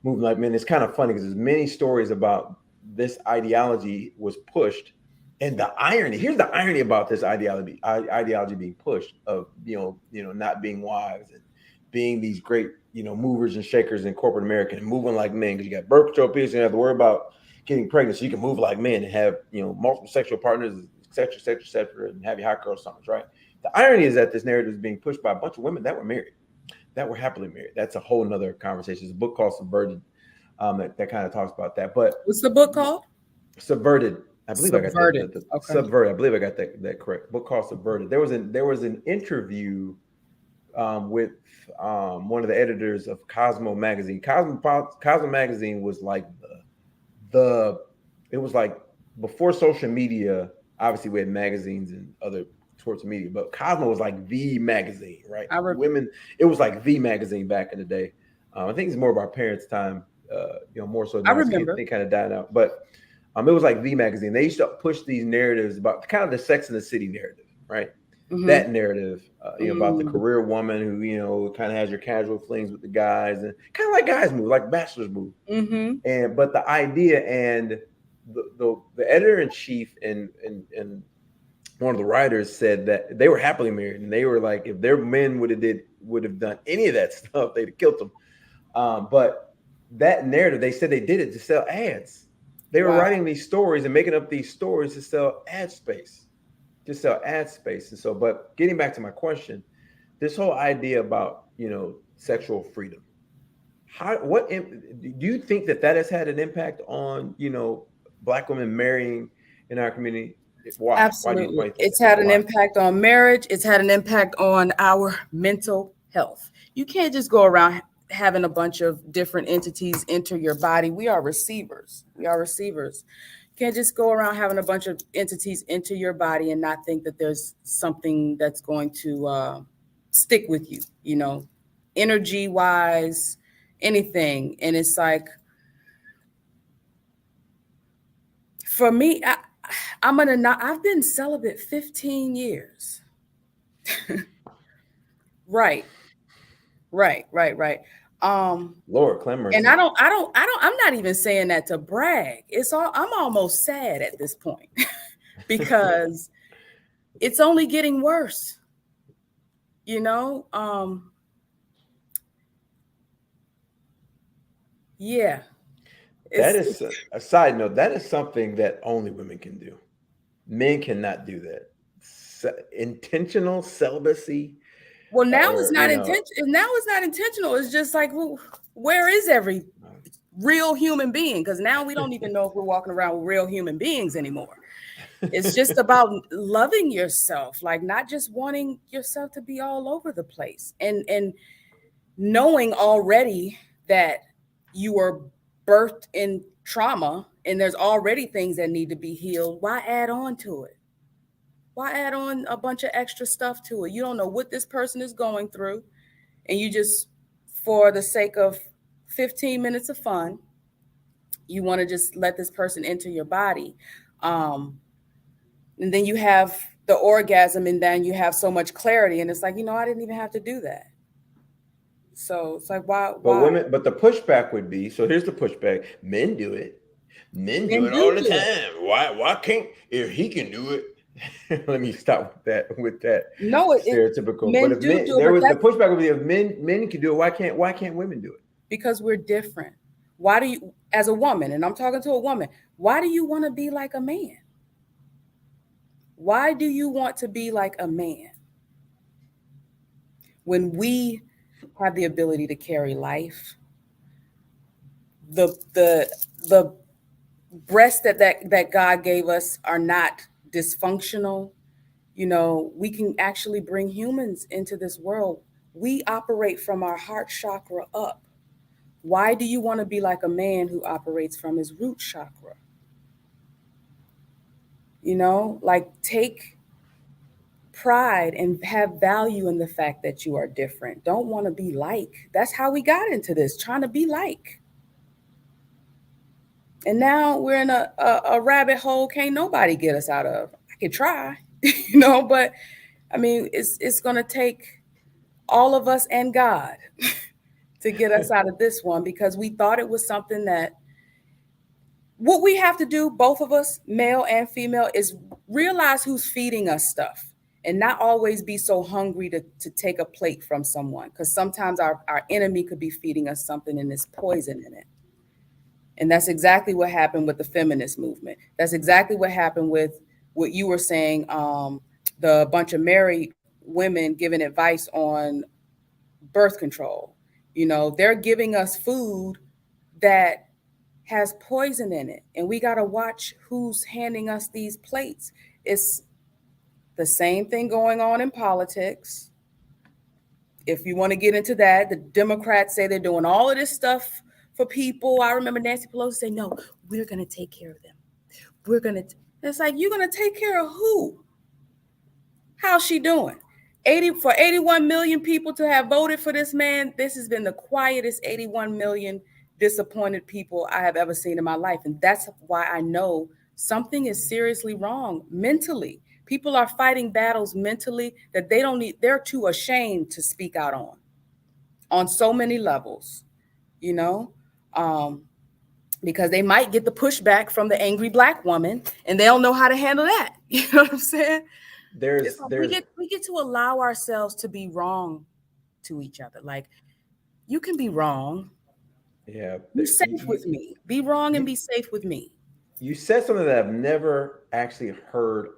S4: moving like men. It's kind of funny because there's many stories about this ideology was pushed. And the irony, here's the irony about this ideology being pushed of, not being wives and being these great, movers and shakers in corporate America and moving like men, because you got birth control pills, you don't have to worry about getting pregnant, so you can move like men and have, multiple sexual partners, et cetera, and have your hot girl summers, right? The irony is that this narrative is being pushed by a bunch of women that were married, that were happily married. That's a whole nother conversation. There's a book called Subverted that kind of talks about that. But
S5: what's the book called?
S4: Subverted. I believe
S5: Subverted.
S4: I got that.
S5: Okay.
S4: Subverted. I believe I got that correct. Book called Subverted. There was an interview with one of the editors of Cosmo magazine. Cosmo magazine was like it was like before social media. Obviously, we had magazines and other sorts of media, but Cosmo was like the magazine, right? It was like the magazine back in the day. I think it's more of our parents' time, more so.
S5: I remember.
S4: They kind of died out, but it was like the magazine. They used to push these narratives about kind of the Sex and the City narrative, right? Mm-hmm. That narrative, about the career woman who, kind of has your casual flings with the guys and kind of like guys move, like bachelors move.
S5: Mm-hmm.
S4: But the idea and the editor in chief and one of the writers said that they were happily married, and they were like, if their men would have done any of that stuff, they'd have killed them. But that narrative, they said they did it to sell ads. They were writing these stories and making up these stories to sell ad space. And so, but getting back to my question, this whole idea about, sexual freedom, do you think that has had an impact on, Black women marrying in our community? Why?
S5: Absolutely.
S4: Why
S5: it's had an impact on marriage. It's had an impact on our mental health. You can't just go around having a bunch of different entities enter your body. We are receivers. You can't just go around having a bunch of entities enter your body and not think that there's something that's going to stick with you, energy wise, anything. And it's like, for me, I've been celibate 15 years. Right.
S4: Lord, clamor.
S5: And I'm not even saying that to brag. I'm almost sad at this point because it's only getting worse. Yeah.
S4: That is a side note. That is something that only women can do. Men cannot do that. Intentional celibacy.
S5: Well, now it's not intentional. Now it's not intentional. It's just like, where is every real human being? Because now we don't even know if we're walking around with real human beings anymore. It's just about loving yourself, like not just wanting yourself to be all over the place, and knowing already that you were birthed in trauma and there's already things that need to be healed. Why add on to it? Why add on a bunch of extra stuff to it? You don't know what this person is going through, and you just, for the sake of 15 minutes of fun, you want to just let this person enter your body. And then you have the orgasm, and then you have so much clarity, and it's like, I didn't even have to do that. So it's like, why?
S4: But the pushback would be, so here's the pushback. Men do it. Men do it all the time. Why can't, if he can do it? Let me stop with that.
S5: No,
S4: stereotypical.
S5: Men
S4: but if
S5: do
S4: men,
S5: do
S4: there
S5: it,
S4: was the pushback would be, if men can do it, why can't women do it?
S5: Because we're different. Why do you, as a woman, and I'm talking to a woman, why do you want to be like a man? Why do you want to be like a man when we have the ability to carry life? The breasts that God gave us are not dysfunctional. We can actually bring humans into this world. We operate from our heart chakra up. Why do you want to be like a man who operates from his root chakra? Like, take pride and have value in the fact that you are different. Don't want to be like. That's how we got into this, trying to be like. And now we're in a rabbit hole can't nobody get us out of. I could try, but I mean, it's going to take all of us and God to get us out of this one, because we thought it was something that what we have to do, both of us, male and female, is realize who's feeding us stuff and not always be so hungry to take a plate from someone, because sometimes our enemy could be feeding us something and there's poison in it. And that's exactly what happened with the feminist movement. That's exactly what happened with what you were saying, the bunch of married women giving advice on birth control. They're giving us food that has poison in it, and we got to watch who's handing us these plates. It's the same thing going on in politics. If you want to get into that, the Democrats say they're doing all of this stuff for people. I remember Nancy Pelosi say, no, we're going to take care of them. It's like, you're going to take care of who? How's she doing? 81 million people to have voted for this man. This has been the quietest 81 million disappointed people I have ever seen in my life. And that's why I know something is seriously wrong mentally. People are fighting battles mentally that they're too ashamed to speak out on so many levels, because they might get the pushback from the angry Black woman and they don't know how to handle that. You know what I'm saying? We get to allow ourselves to be wrong to each other. Like, you can be wrong.
S4: Yeah.
S5: Be safe with me. Be wrong and be safe with me.
S4: You said something that I've never actually heard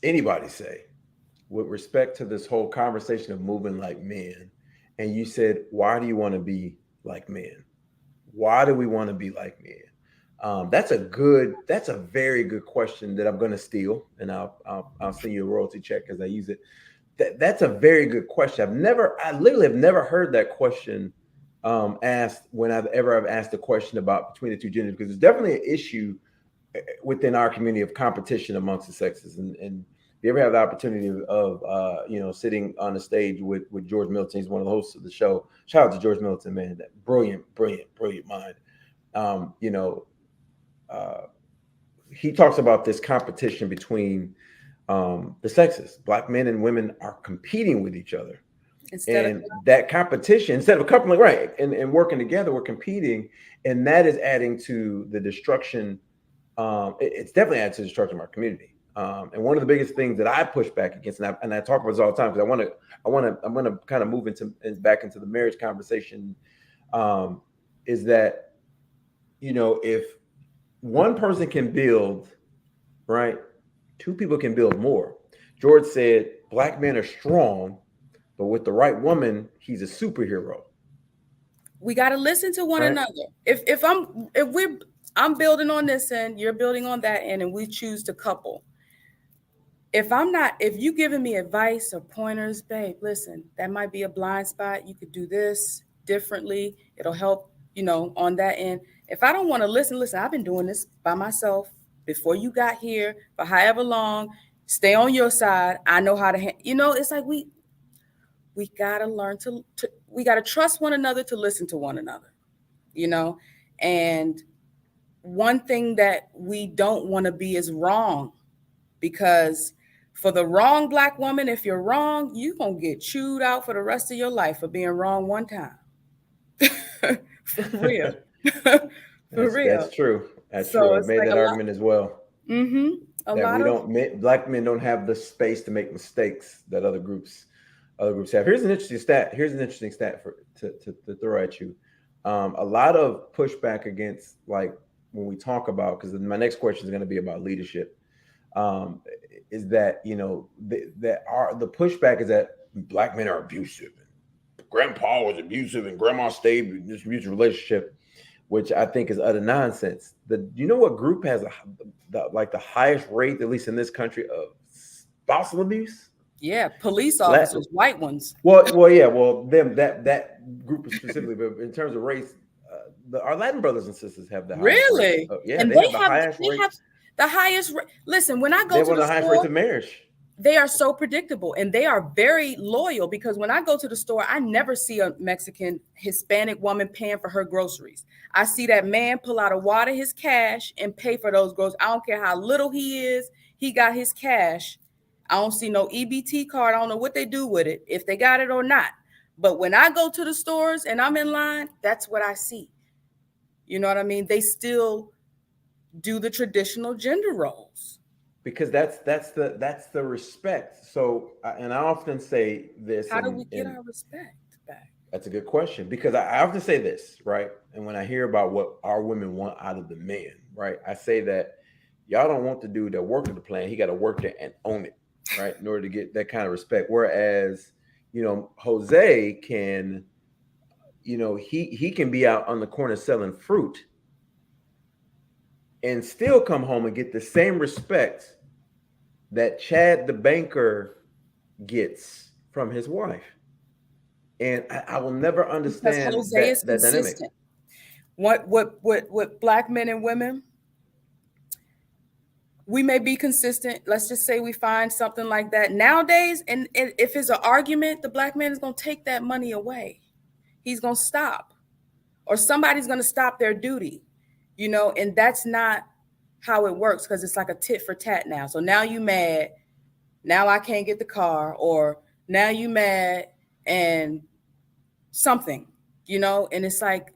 S4: anybody say with respect to this whole conversation of moving like men. And you said, why do you want to be like men? Why do we want to be like men? That's a very good question that I'm going to steal, and I'll send you a royalty check because I use it. That's a very good question. I literally have never heard that question asked when I've asked a question about between the two genders, because there's definitely an issue within our community of competition amongst the sexes. And if you ever have the opportunity of sitting on the stage with George Milton, he's one of the hosts of the show. Shout out to George Milton, man, that brilliant mind. He talks about this competition between the sexes. Black men and women are competing with each other. That competition, instead of coupling, right, and working together, we're competing, and that is adding to the destruction. It's definitely adding to the destruction of our community. And one of the biggest things that I push back against, and I talk about this all the time, because I'm going to kind of move back into the marriage conversation, is that, if one person can build, right, two people can build more. George said, Black men are strong, but with the right woman, he's a superhero. We got to listen to one another. If I'm building on this end, you're building on that end, and we choose to couple. If you giving me advice or pointers, babe, listen, that might be a blind spot. You could do this differently. It'll help, on that end. If I don't want to listen, I've been doing this by myself before you got here for however long. Stay on your side. I know how to, it's like we got to learn we got to trust one another to listen to one another, and one thing that we don't want to be is wrong, because for the wrong Black woman, if you're wrong, you're going to get chewed out for the rest of your life for being wrong one time. For real. That's true. That's true. I've made that argument as well. Mm-hmm. Black men don't have the space to make mistakes that other groups have. Here's an interesting stat. To throw at you. A lot of pushback against, like, when we talk about, because my next question is going to be about leadership, is that the pushback is that Black men are abusive. Grandpa was abusive and grandma stayed in this abusive relationship, which I think is utter nonsense. You know what group has the highest rate, at least in this country, of spousal abuse?
S5: Yeah, police officers, white ones.
S4: Well, yeah, them that group specifically, but in terms of race, our Latin brothers and sisters have the highest
S5: really,
S4: rate. Yeah,
S5: and
S4: they have the highest rate.
S5: The highest rate. Listen, when I go to
S4: the highest rates of marriage.
S5: they are so predictable and they are very loyal, because when I go to the store, I never see a Mexican, Hispanic woman paying for her groceries. I see that man pull out a wad of his cash and pay for those groceries. I don't care how little he is, he got his cash. I don't see no EBT card. I don't know what they do with it, if they got it or not. But when I go to the stores and I'm in line, that's what I see. You know what I mean? They still do the traditional gender roles.
S4: Because that's the respect. So, and I often say this.
S5: How do we get our respect back?
S4: That's a good question, because I often say this, right? And when I hear about what our women want out of the man, right, I say that y'all don't want the dude that worked the plan. He got to work it and own it, right, in order to get that kind of respect. Whereas, Jose can, he can be out on the corner selling fruit and still come home and get the same respect that Chad the banker gets from his wife. And I will never understand
S5: because Jose is
S4: that dynamic.
S5: What Black men and women, we may be consistent. Let's just say we find something like that nowadays, and if it's an argument, the Black man is going to take that money away. He's going to stop, or somebody's going to stop their duty, and that's not how it works, because it's like a tit for tat now. So now you mad, now I can't get the car, or now you mad and something, and it's like,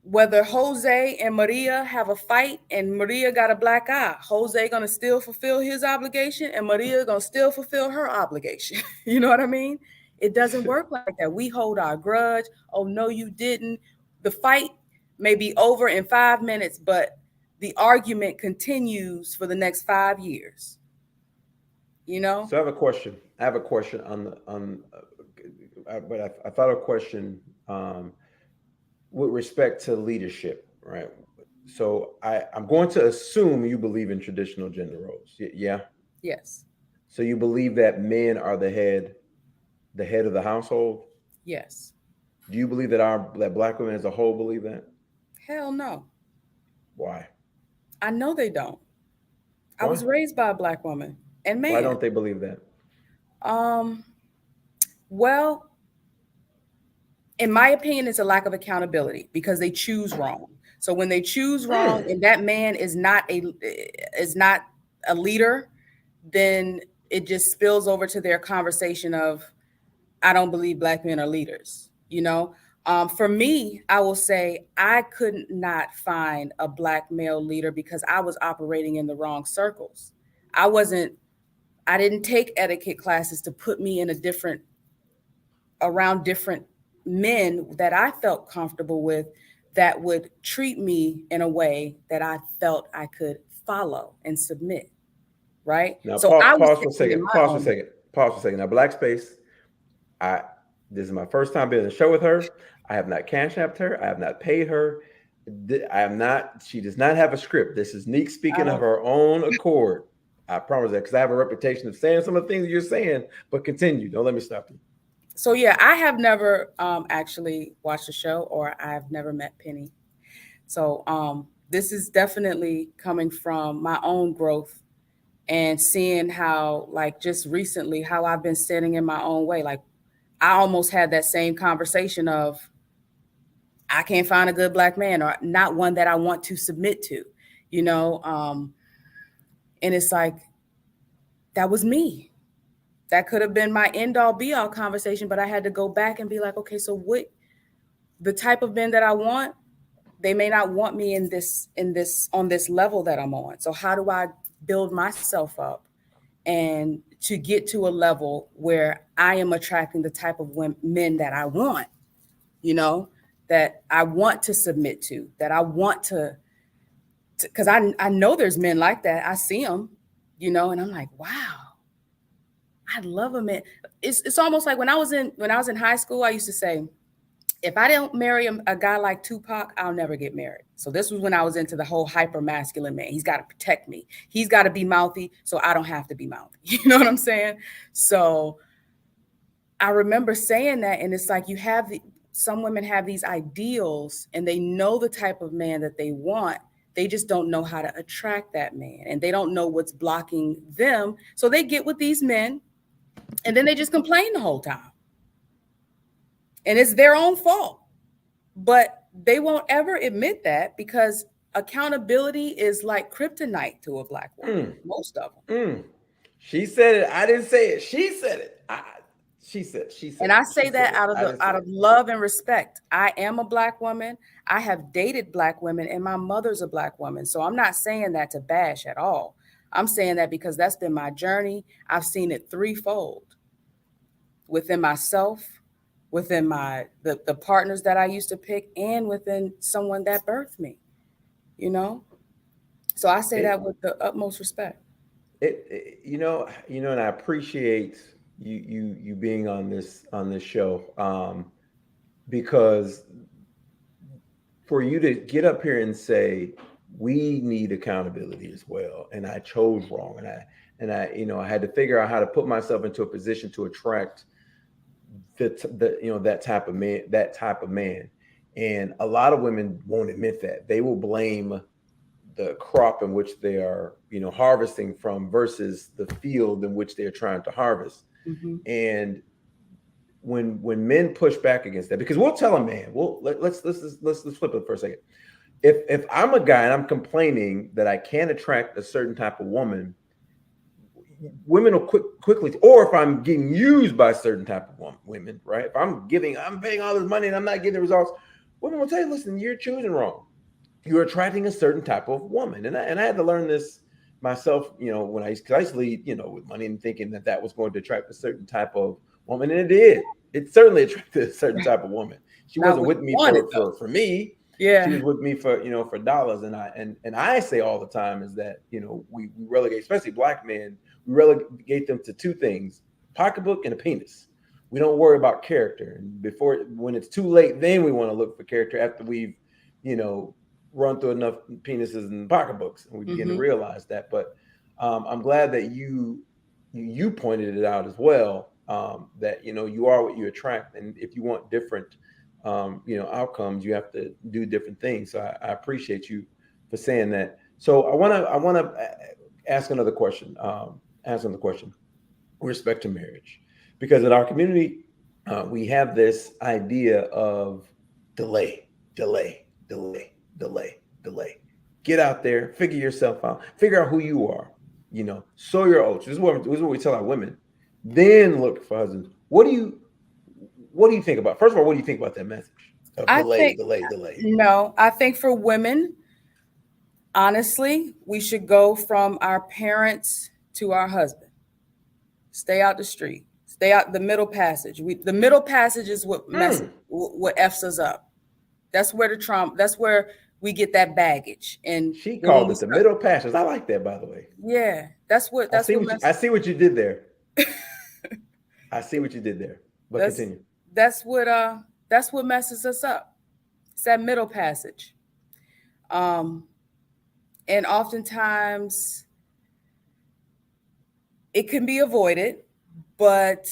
S5: whether Jose and Maria have a fight and Maria got a black eye, Jose gonna still fulfill his obligation and Maria gonna still fulfill her obligation. You know what I mean? It doesn't work like that. We hold our grudge. Oh, no, you didn't. The fight may be over in 5 minutes, but the argument continues for the next 5 years. So
S4: I have a question. But I thought a question with respect to leadership, right? So I'm going to assume you believe in traditional gender roles. Yeah.
S5: Yes.
S4: So you believe that men are the head of the household?
S5: Yes.
S4: Do you believe that Black women as a whole believe that?
S5: Hell no.
S4: Why?
S5: I know they don't.
S4: Why?
S5: I was raised by a Black woman and man.
S4: Why don't they believe that?
S5: Well, in my opinion, it's a lack of accountability, because they choose wrong. So when they choose wrong and that man is not a leader, then it just spills over to their conversation of, I don't believe Black men are leaders. For me, I will say I could not find a Black male leader because I was operating in the wrong circles. I didn't take etiquette classes to put me in around different men that I felt comfortable with, that would treat me in a way that I felt I could follow and submit. Right.
S4: Now,
S5: so
S4: pause for a second. Pause for a second. Now, Black Space, this is my first time being on the show with her. I have not cash apped her. I have not paid her. She does not have a script. This is NiQ speaking of her own accord. I promise that, because I have a reputation of saying some of the things you're saying, but continue. Don't let me stop you.
S5: So yeah, I have never actually watched the show, or I've never met Penny. So this is definitely coming from my own growth and seeing how, like, just recently, how I've been standing in my own way. Like, I almost had that same conversation of, I can't find a good Black man, or not one that I want to submit to, and it's like, that was me. That could have been my end all be all conversation, but I had to go back and be like, okay, so what, the type of men that I want, they may not want me on this level that I'm on. So how do I build myself up and to get to a level where I am attracting the type of men that I want, that I want to submit to, that I want to, because I know there's men like that. I see them, and I'm like, wow. I love a man. It's almost like when I was in high school, I used to say, if I don't marry a guy like Tupac, I'll never get married. So this was when I was into the whole hyper masculine man. He's got to protect me. He's got to be mouthy, so I don't have to be mouthy. You know what I'm saying? So I remember saying that, and it's like, some women have these ideals and they know the type of man that they want, They just don't know how to attract that man, and they don't know what's blocking them. So they get with these men, and then they just complain the whole time. And it's their own fault. But they won't ever admit that, because accountability is like kryptonite to a Black woman, most of them.
S4: She said it. I didn't say it. She said it. She said.
S5: And I say that out of love and respect. I am a Black woman. I have dated Black women, and my mother's a Black woman. So I'm not saying that to bash at all. I'm saying that because that's been my journey. I've seen it threefold within myself, within the partners that I used to pick, and within someone that birthed me, you know? So I say that with the utmost respect.
S4: And I appreciate you being on this show, because for you to get up here and say we need accountability as well, and I chose wrong, and I had to figure out how to put myself into a position to attract that type of man, and a lot of women won't admit that. They will blame the crop in which they are harvesting from versus the field in which they're trying to harvest. And when men push back against that, because we'll tell a man, let's flip it for a second. If I'm a guy and I'm complaining that I can't attract a certain type of woman, women will quickly, or if I'm getting used by a certain type of women, right? If I'm paying all this money and I'm not getting the results, women will tell you, listen, you're choosing wrong. You're attracting a certain type of woman. And I had to learn this myself, when I used to lead, with money and thinking that was going to attract a certain type of woman. And it did. It certainly attracted a certain type of woman. She wasn't with me for me.
S5: Yeah.
S4: She was with me for dollars. And I say all the time is that, we relegate, especially Black men, we relegate them to two things: pocketbook and a penis. We don't worry about character. And when it's too late, then we want to look for character after we've, run through enough penises and pocketbooks, and we begin to realize that. But I'm glad that you pointed it out as well, that you are what you attract, and if you want different outcomes, you have to do different things. So I appreciate you for saying that. So I want to ask another question. With respect to marriage, because in our community, we have this idea of delay. Get out there, figure yourself out, figure out who you are, sow your oats. This is what we tell our women. Then look for husbands. What do you think about? First of all, what do you think about that message of delay?
S5: No, I think for women, honestly, we should go from our parents to our husband. Stay out the street. Stay out the middle passage. The middle passage is what F's us up. That's where the trauma. That's where we get that baggage. And
S4: she called it the middle passage. I like that, by the way.
S5: Yeah, I
S4: see what you did there. I see what you did there. But continue.
S5: That's what messes us up. It's that middle passage. And oftentimes it can be avoided, but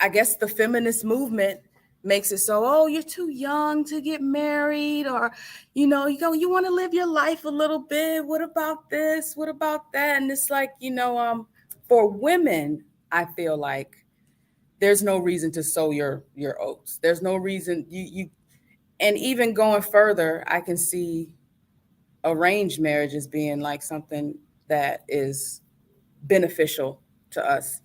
S5: I guess the feminist movement makes it so, you're too young to get married, or, you want to live your life a little bit. What about this? What about that? And it's like, for women, I feel like there's no reason to sow your oats. There's no reason and even going further, I can see arranged marriage as being like something that is beneficial to us,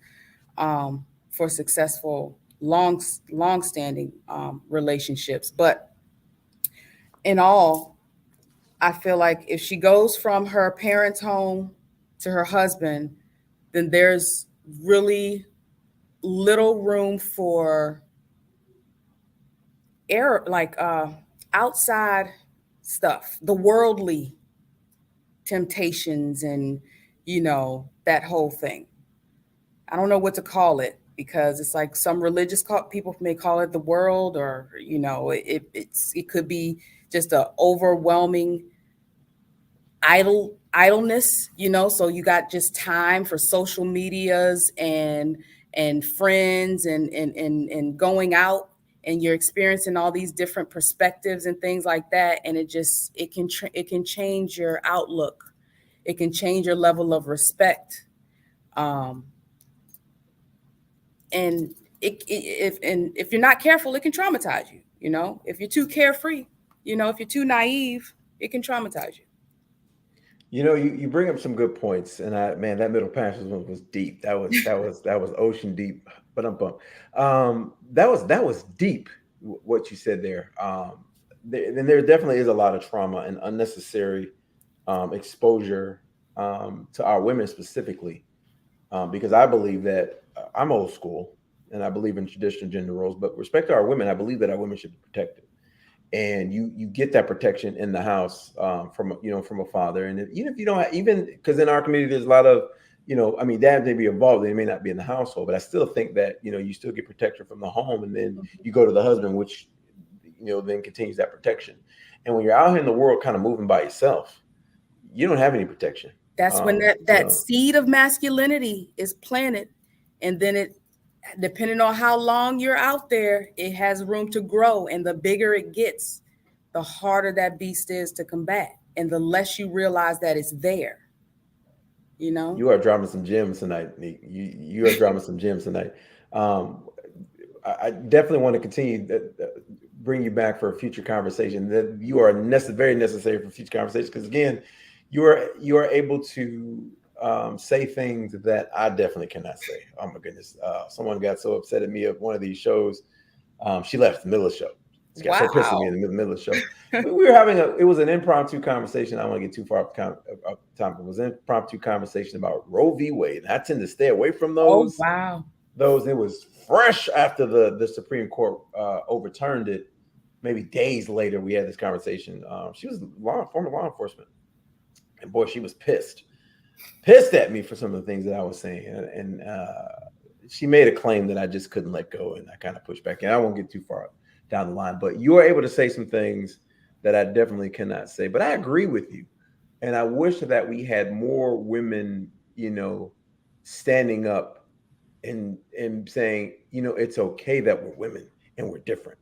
S5: for successful long-standing relationships. But in all, I feel like if she goes from her parents' home to her husband, then there's really little room for error, like outside stuff, the worldly temptations, and that whole thing. I don't know what to call it, because it's like some religious people may call it the world, or it could be just a overwhelming idleness, so you got just time for social medias and friends and going out, and you're experiencing all these different perspectives and things like that, and it can change your outlook. It can change your level of respect. Um, and if you're not careful, it can traumatize you. You know, if you're too carefree, you know, if you're too naive, it can traumatize you.
S4: You know, you bring up some good points, and man, that middle passage one was deep. That was ocean deep. But I'm bummed. That was deep. What you said there. And there definitely is a lot of trauma and unnecessary exposure to our women specifically, because I believe that I'm old school and I believe in traditional gender roles. But with respect to our women, I believe that our women should be protected, and you get that protection in the house from a father. And even if you don't even, because in our community there's a lot of, I mean, dad may be involved, they may not be in the household, but I still think that you still get protection from the home, and then you go to the husband, which then continues that protection. And when you're out here in the world kind of moving by yourself, you don't have any protection.
S5: That's when that seed of masculinity is planted, and then it, depending on how long you're out there, it has room to grow. And the bigger it gets, the harder that beast is to combat, and the less you realize that it's there.
S4: You are dropping some gems tonight, Nick. You are dropping some gems tonight. I definitely want to continue bring you back for a future conversation. That you are very necessary for future conversations, because again, you are able to say things that I definitely cannot say. Oh my goodness! Someone got so upset at me at one of these shows. She left the middle of the show. She got so pissed at me in the middle of the show. We were having it was an impromptu conversation. I don't want to get too far off time. It was an impromptu conversation about Roe v. Wade. And I tend to stay away from those.
S5: Oh, wow.
S4: Those, it was fresh after the Supreme Court overturned it. Maybe days later, we had this conversation. She was former law enforcement. And boy, she was pissed at me for some of the things that I was saying. And she made a claim that I just couldn't let go. And I kind of pushed back. And I won't get too far down the line, but you are able to say some things that I definitely cannot say. But I agree with you. And I wish that we had more women, standing up and saying, it's okay that we're women and we're different.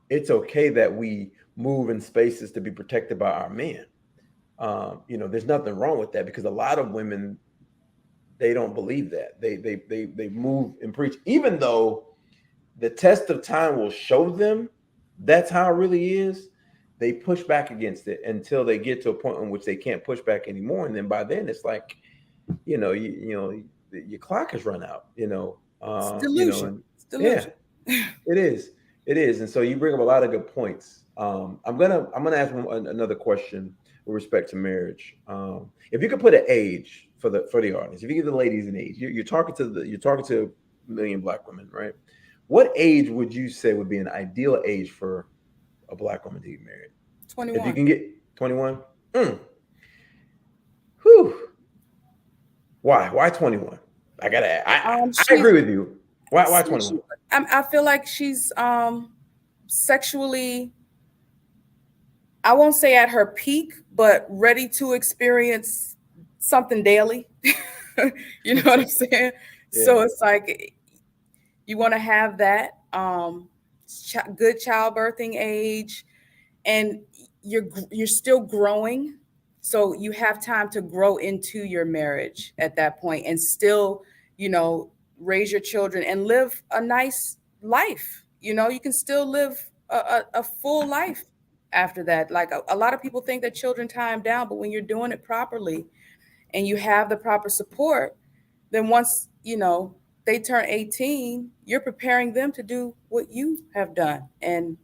S4: It's okay that we move in spaces to be protected by our men. There's nothing wrong with that, because a lot of women, they don't believe that. They move and preach, even though the test of time will show them that's how it really is. They push back against it until they get to a point in which they can't push back anymore, and then by then it's like, your clock has run out.
S5: It's delusion. It's delusion.
S4: Yeah, it is, and so you bring up a lot of good points. I'm gonna ask another question with respect to marriage. If you could put an age for the audience, if you give the ladies an age, you're talking to a million Black women, right? What age would you say would be an ideal age for a Black woman to get married?
S5: 21.
S4: If you can get 21. Whew. Why 21? I agree with you. Why 21?
S5: I feel like she's sexually, I won't say at her peak, but ready to experience something daily. You know what I'm saying? Yeah. So it's like, you want to have that good childbirthing age, and you're still growing. So you have time to grow into your marriage at that point, and still, raise your children and live a nice life. You can still live a full life after that. Like a lot of people think that children tie them down, but when you're doing it properly and you have the proper support, then once, they turn 18, you're preparing them to do what you have done, and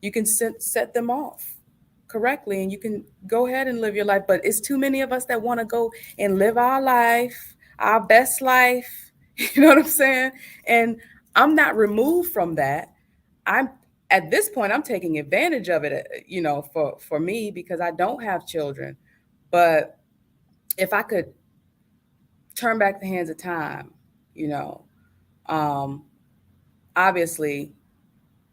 S5: you can set them off correctly, and you can go ahead and live your life. But it's too many of us that want to go and live our life, our best life. You know what I'm saying? And I'm not removed from that. At this point, I'm taking advantage of it, for me, because I don't have children. But if I could turn back the hands of time, obviously,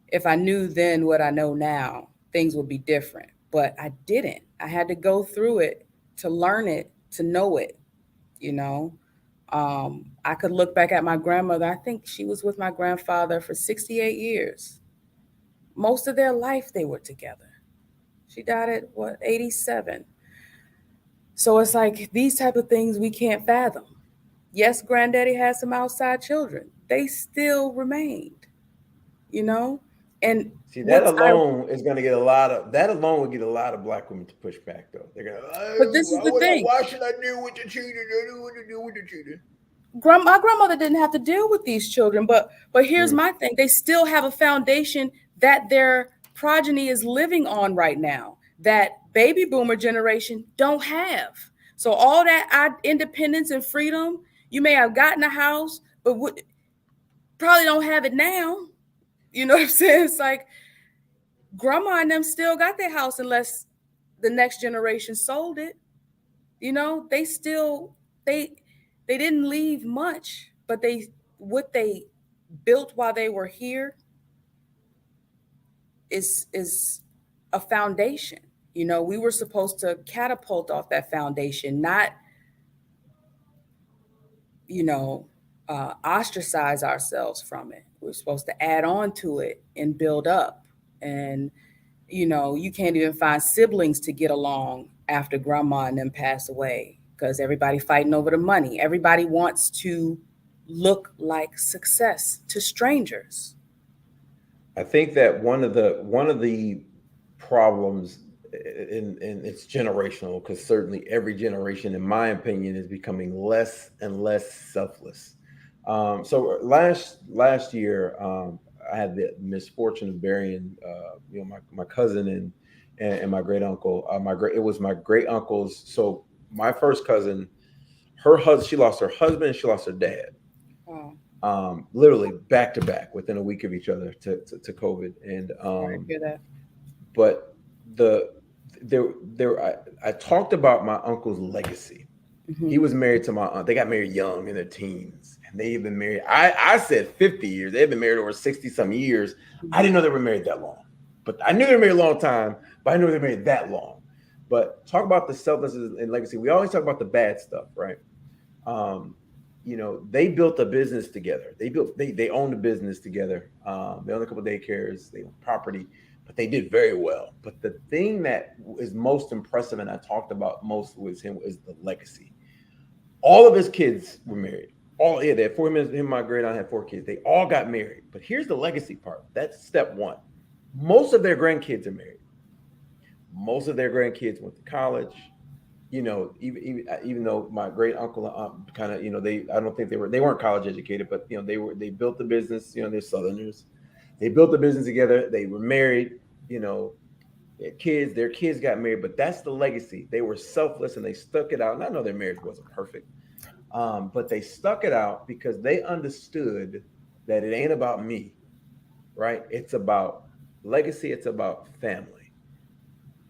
S5: if I knew then what I know now, things would be different. But I didn't. I had to go through it to learn it, to know it. I could look back at my grandmother. I think she was with my grandfather for 68 years. most of their life they were together. She died at what, 87. So it's like these type of things we can't fathom. Yes, granddaddy had some outside children. They still remained, you know? And
S4: See, that
S5: what's I
S4: alone is going to get a lot of that alone will get a lot of black women to push back though. They're going to,
S5: but this is the thing.
S4: why should I deal with the cheating? I don't want to deal with the cheating.
S5: My grandmother didn't have to deal with these children, but here's my thing. They still have a foundation that their progeny is living on right now that baby boomer generation don't have. So all that independence and freedom, you may have gotten a house, but probably don't have it now. You know what I'm saying? It's like grandma and them still got their house unless the next generation sold it. You know, they still they didn't leave much, but what they built while they were here is a foundation. You know, we were supposed to catapult off that foundation, not, you know, ostracize ourselves from it. We're supposed to add on to it and build up. And, you know, you can't even find siblings to get along after grandma and them pass away because everybody fighting over the money. Everybody wants to look like success to strangers.
S4: I think that one of the problems, and it's generational, because certainly every generation, in my opinion, is becoming less and less selfless. So last year, I had the misfortune of burying, my cousin and my great uncle. It was my great uncle's. So my first cousin, her husband, she lost her husband, she lost her dad. Literally back to back within a week of each other to COVID. And
S5: Hear that.
S4: but I talked about my uncle's legacy. Mm-hmm. He was married to my aunt. They got married young in their teens, and they've been married. I said 50 years. They've been married over 60 some years. Mm-hmm. I didn't know they were married that long, but I knew they were married a long time. But I knew they were married that long. But talk about the selflessness and legacy. We always talk about the bad stuff, right? You know, they built a business together. They owned a business together. They owned a couple of daycares. They owned property, but they did very well. But the thing that is most impressive, and I talked about most with him, is the legacy. All of his kids were married. They had 4 minutes. Him, my great aunt had 4 kids. They all got married. But here's the legacy part. That's step one. Most of their grandkids are married. Most of their grandkids went to college. You know, even though my great uncle and aunt kind of, you know, I don't think they weren't college educated, but you know, they built the business. You know, they're Southerners. They built the business together. They were married. You know, their kids got married, but that's the legacy. They were selfless and they stuck it out. And I know their marriage wasn't perfect, but they stuck it out because they understood that it ain't about me, right? It's about legacy. It's about family.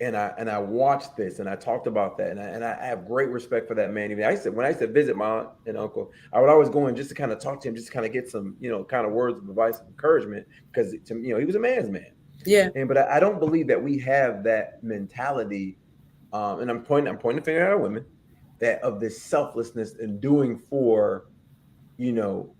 S4: And I watched this and I talked about that and I have great respect for that man. Even when I used to visit my aunt and uncle, I would always go in just to kind of talk to him, just to kind of get some, you know, kind of words of advice and encouragement, because you know, he was a man's man.
S5: Yeah.
S4: But I don't believe that we have that mentality. And I'm pointing the finger at our women, that of this selflessness and doing for, you know,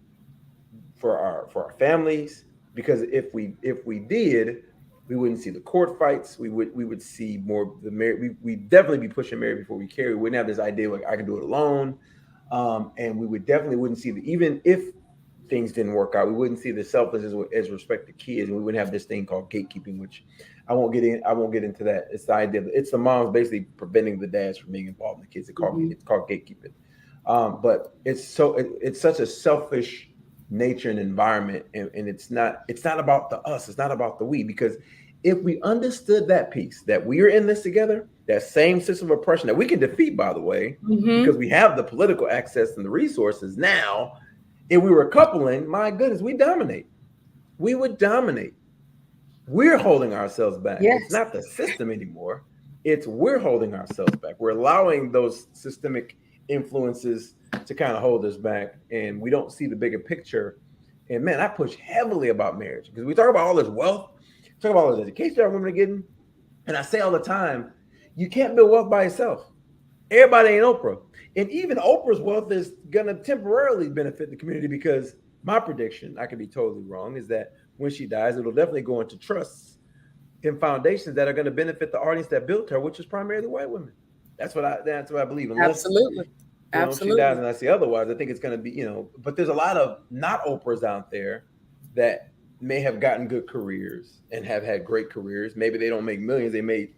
S4: for our families, because if we did, we wouldn't see the court fights. We would see more of the marriage. We definitely be pushing marriage before we carry. We wouldn't have this idea like I can do it alone. And we wouldn't see even if things didn't work out, we wouldn't see the selflessness as respect to kids. And we wouldn't have this thing called gatekeeping, which I won't get into that. It's the idea. It's the moms basically preventing the dads from being involved in the kids. It's called gatekeeping. But it's such a selfish nature and environment, and it's not about the us, it's not about the we, because if we understood that piece, that we are in this together, that same system of oppression that we can defeat, by the way, because we have the political access and the resources now, if we were coupling, my goodness, we would dominate. We're holding ourselves back. Yes. It's not the system anymore, it's we're holding ourselves back. We're allowing those systemic influences to kind of hold us back, and we don't see the bigger picture. And man, I push heavily about marriage because we talk about all this wealth, talk about all this education our women are getting, and I say all the time, you can't build wealth by yourself. Everybody ain't Oprah, and even Oprah's wealth is gonna temporarily benefit the community, because my prediction, I could be totally wrong, is that when she dies, it'll definitely go into trusts and foundations that are going to benefit the audience that built her, which is primarily white women. That's what I believe. Unless
S5: Absolutely.
S4: she dies
S5: Absolutely.
S4: and I see otherwise, I think it's going to be, but there's a lot of not Oprahs out there that may have gotten good careers and have had great careers. Maybe they don't make millions. They made,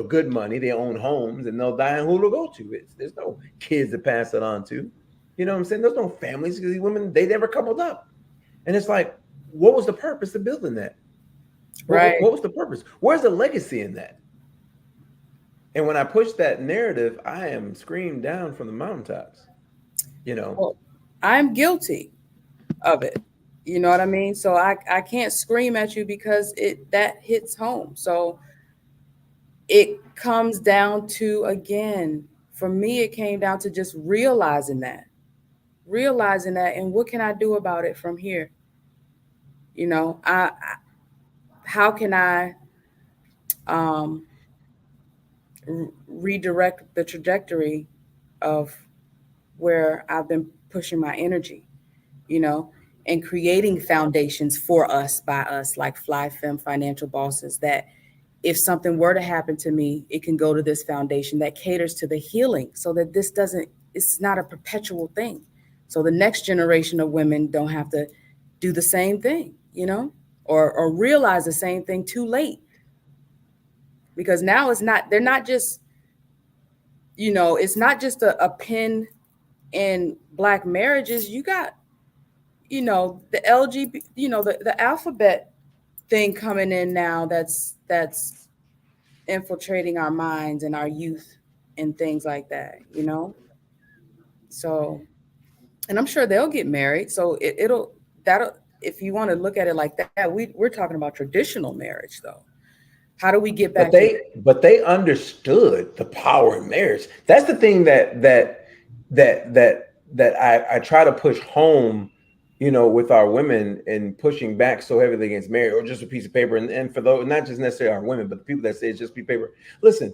S4: good money. They own homes and they'll die and who to go to. There's no kids to pass it on to. You know what I'm saying? There's no families because these women, they never coupled up. And it's like, what was the purpose of building that?
S5: Right.
S4: What was the purpose? Where's the legacy in that? And when I push that narrative, I am screamed down from the mountaintops.
S5: Well, I'm guilty of it. You know what I mean? So I can't scream at you because that hits home. So it comes down to, again, for me, it came down to just realizing that, and what can I do about it from here? How can I um, redirect the trajectory of where I've been pushing my energy, you know, and creating foundations for us, by us, like Fly Femme Financial Bosses, that if something were to happen to me, it can go to this foundation that caters to the healing, so that it's not a perpetual thing. So the next generation of women don't have to do the same thing, or realize the same thing too late. Because now they're not just, it's not just a pin in Black marriages. You got, the LGBT, the alphabet thing coming in now, that's infiltrating our minds and our youth and things like that. So, and I'm sure they'll get married. So that'll, if you want to look at it like that, we're talking about traditional marriage though. How do we get
S4: But
S5: back to
S4: they understood the power in marriage. That's the thing that I try to push home, with our women and pushing back so heavily against marriage or just a piece of paper. And for those, not just necessarily our women, but the people that say it's just a piece of paper. Listen,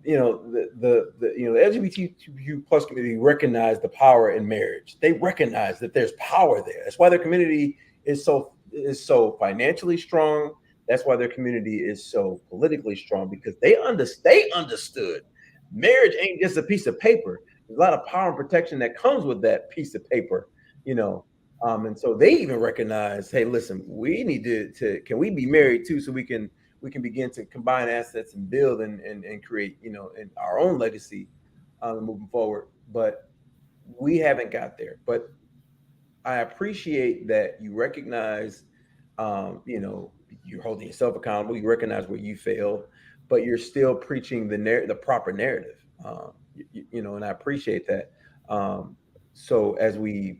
S4: the LGBTQ plus community recognize the power in marriage. They recognize that there's power there. That's why their community is so financially strong. That's why their community is so politically strong, because they understood marriage ain't just a piece of paper. There's a lot of power and protection that comes with that piece of paper, you know. And so they even recognize, hey, listen, we need to can we be married too, so we can begin to combine assets and build and create, in our own legacy, moving forward. But we haven't got there. But I appreciate that you recognize, you're holding yourself accountable. You recognize where you failed, but you're still preaching the proper narrative. And I appreciate that. So as we,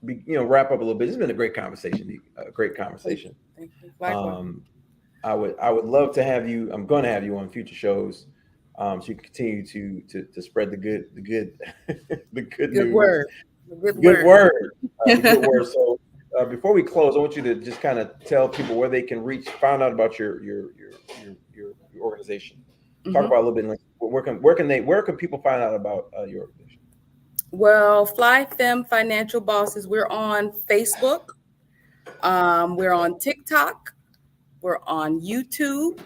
S4: wrap up a little bit, it's been a great conversation. A great conversation.
S5: Thank you. Likewise.
S4: I would love to have you. I'm going to have you on future shows, so you can continue to spread the good the good
S5: Good
S4: news.
S5: word. Good
S4: Good
S5: word.
S4: word. The good word. So before we close, I want you to just kind of tell people where they can find out about your organization. Talk about a little bit. Like, where can people find out about your organization?
S5: Well, Fly Femme Financial Bosses, we're on Facebook. We're on TikTok. We're on YouTube,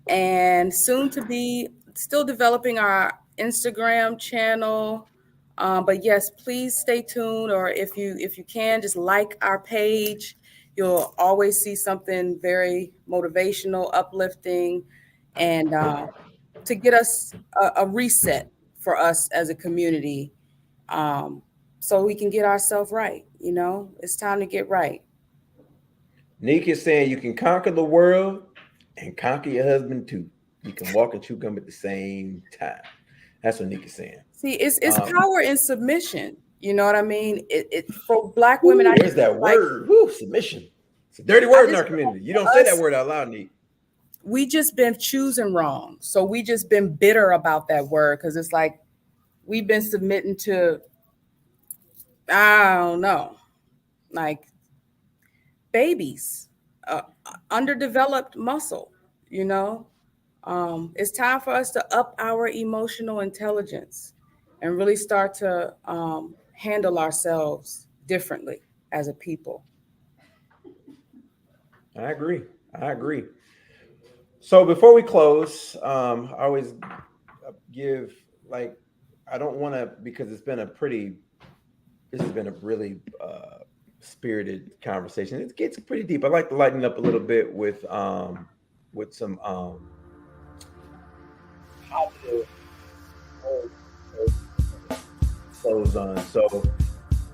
S5: and soon to be still developing our Instagram channel. But yes, please stay tuned, or if you can, just like our page. You'll always see something very motivational, uplifting, and to get us a reset for us as a community, um, so we can get ourselves right. It's time to get right.
S4: Nick is saying you can conquer the world and conquer your husband too. You can walk and chew gum at the same time. That's what Nick is saying.
S5: See, it's power in submission. You know what I mean? It for Black women.
S4: There's that word. Woo, submission. It's a dirty word in our community. You don't say that word out loud, Nick.
S5: We just been choosing wrong. So we just been bitter about that word, because it's like we've been submitting to, I don't know, like babies, underdeveloped muscle, you know? It's time for us to up our emotional intelligence and really start to handle ourselves differently as a people.
S4: I agree. So before we close, I always give like I don't want to because this has been a really spirited conversation. It gets pretty deep. I like to lighten up a little bit with some positive close on. So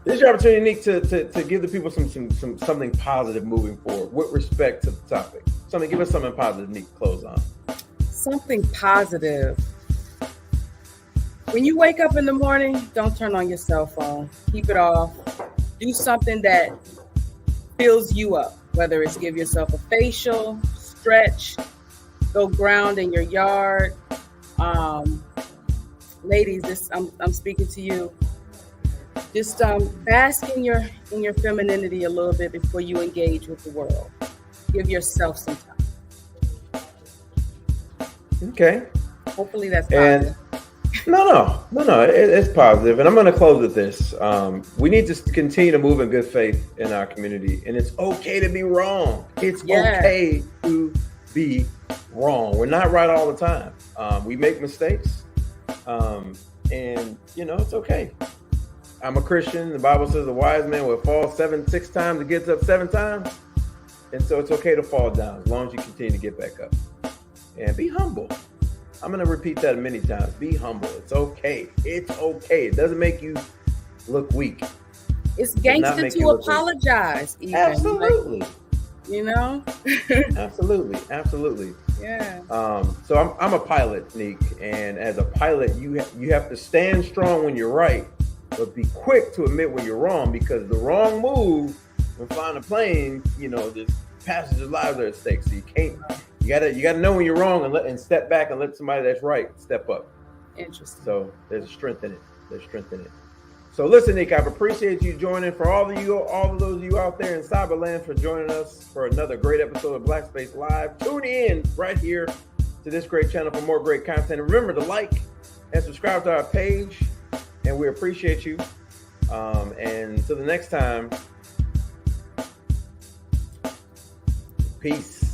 S4: this is your opportunity, Nick, to give the people something positive moving forward with respect to the topic. Give us something positive, Nick, close on.
S5: Something positive. When you wake up in the morning, don't turn on your cell phone. Keep it off. Do something that fills you up, whether it's give yourself a facial, stretch, go ground in your yard. Ladies, I'm speaking to you. Just bask in your femininity a little bit before you engage with the world. Give yourself some time.
S4: Okay.
S5: Hopefully that's positive.
S4: No. It's positive. And I'm going to close with this. We need to continue to move in good faith in our community. And it's okay to be wrong. It's okay to be wrong. We're not right all the time. We make mistakes. And, it's okay. I'm a Christian. The Bible says the wise man will fall 6 times and gets up 7 times. And so it's okay to fall down as long as you continue to get back up. And be humble. I'm going to repeat that many times. Be humble. It's okay. It's okay. It doesn't make you look weak.
S5: It's gangster to apologize.
S4: Even. Absolutely. Absolutely.
S5: Yeah.
S4: So I'm a pilot, Nick, and as a pilot, you have to stand strong when you're right, but be quick to admit when you're wrong, because the wrong move when flying a plane, the passengers' lives are at stake. So you gotta know when you're wrong and step back and let somebody that's right step up.
S5: Interesting.
S4: So there's a strength in it. So listen, Nick, I appreciate you joining. For all of those of you out there in Cyberland, for joining us for another great episode of Black Space Live. Tune in right here to this great channel for more great content. And remember to like and subscribe to our page, and we appreciate you. And until the next time, peace.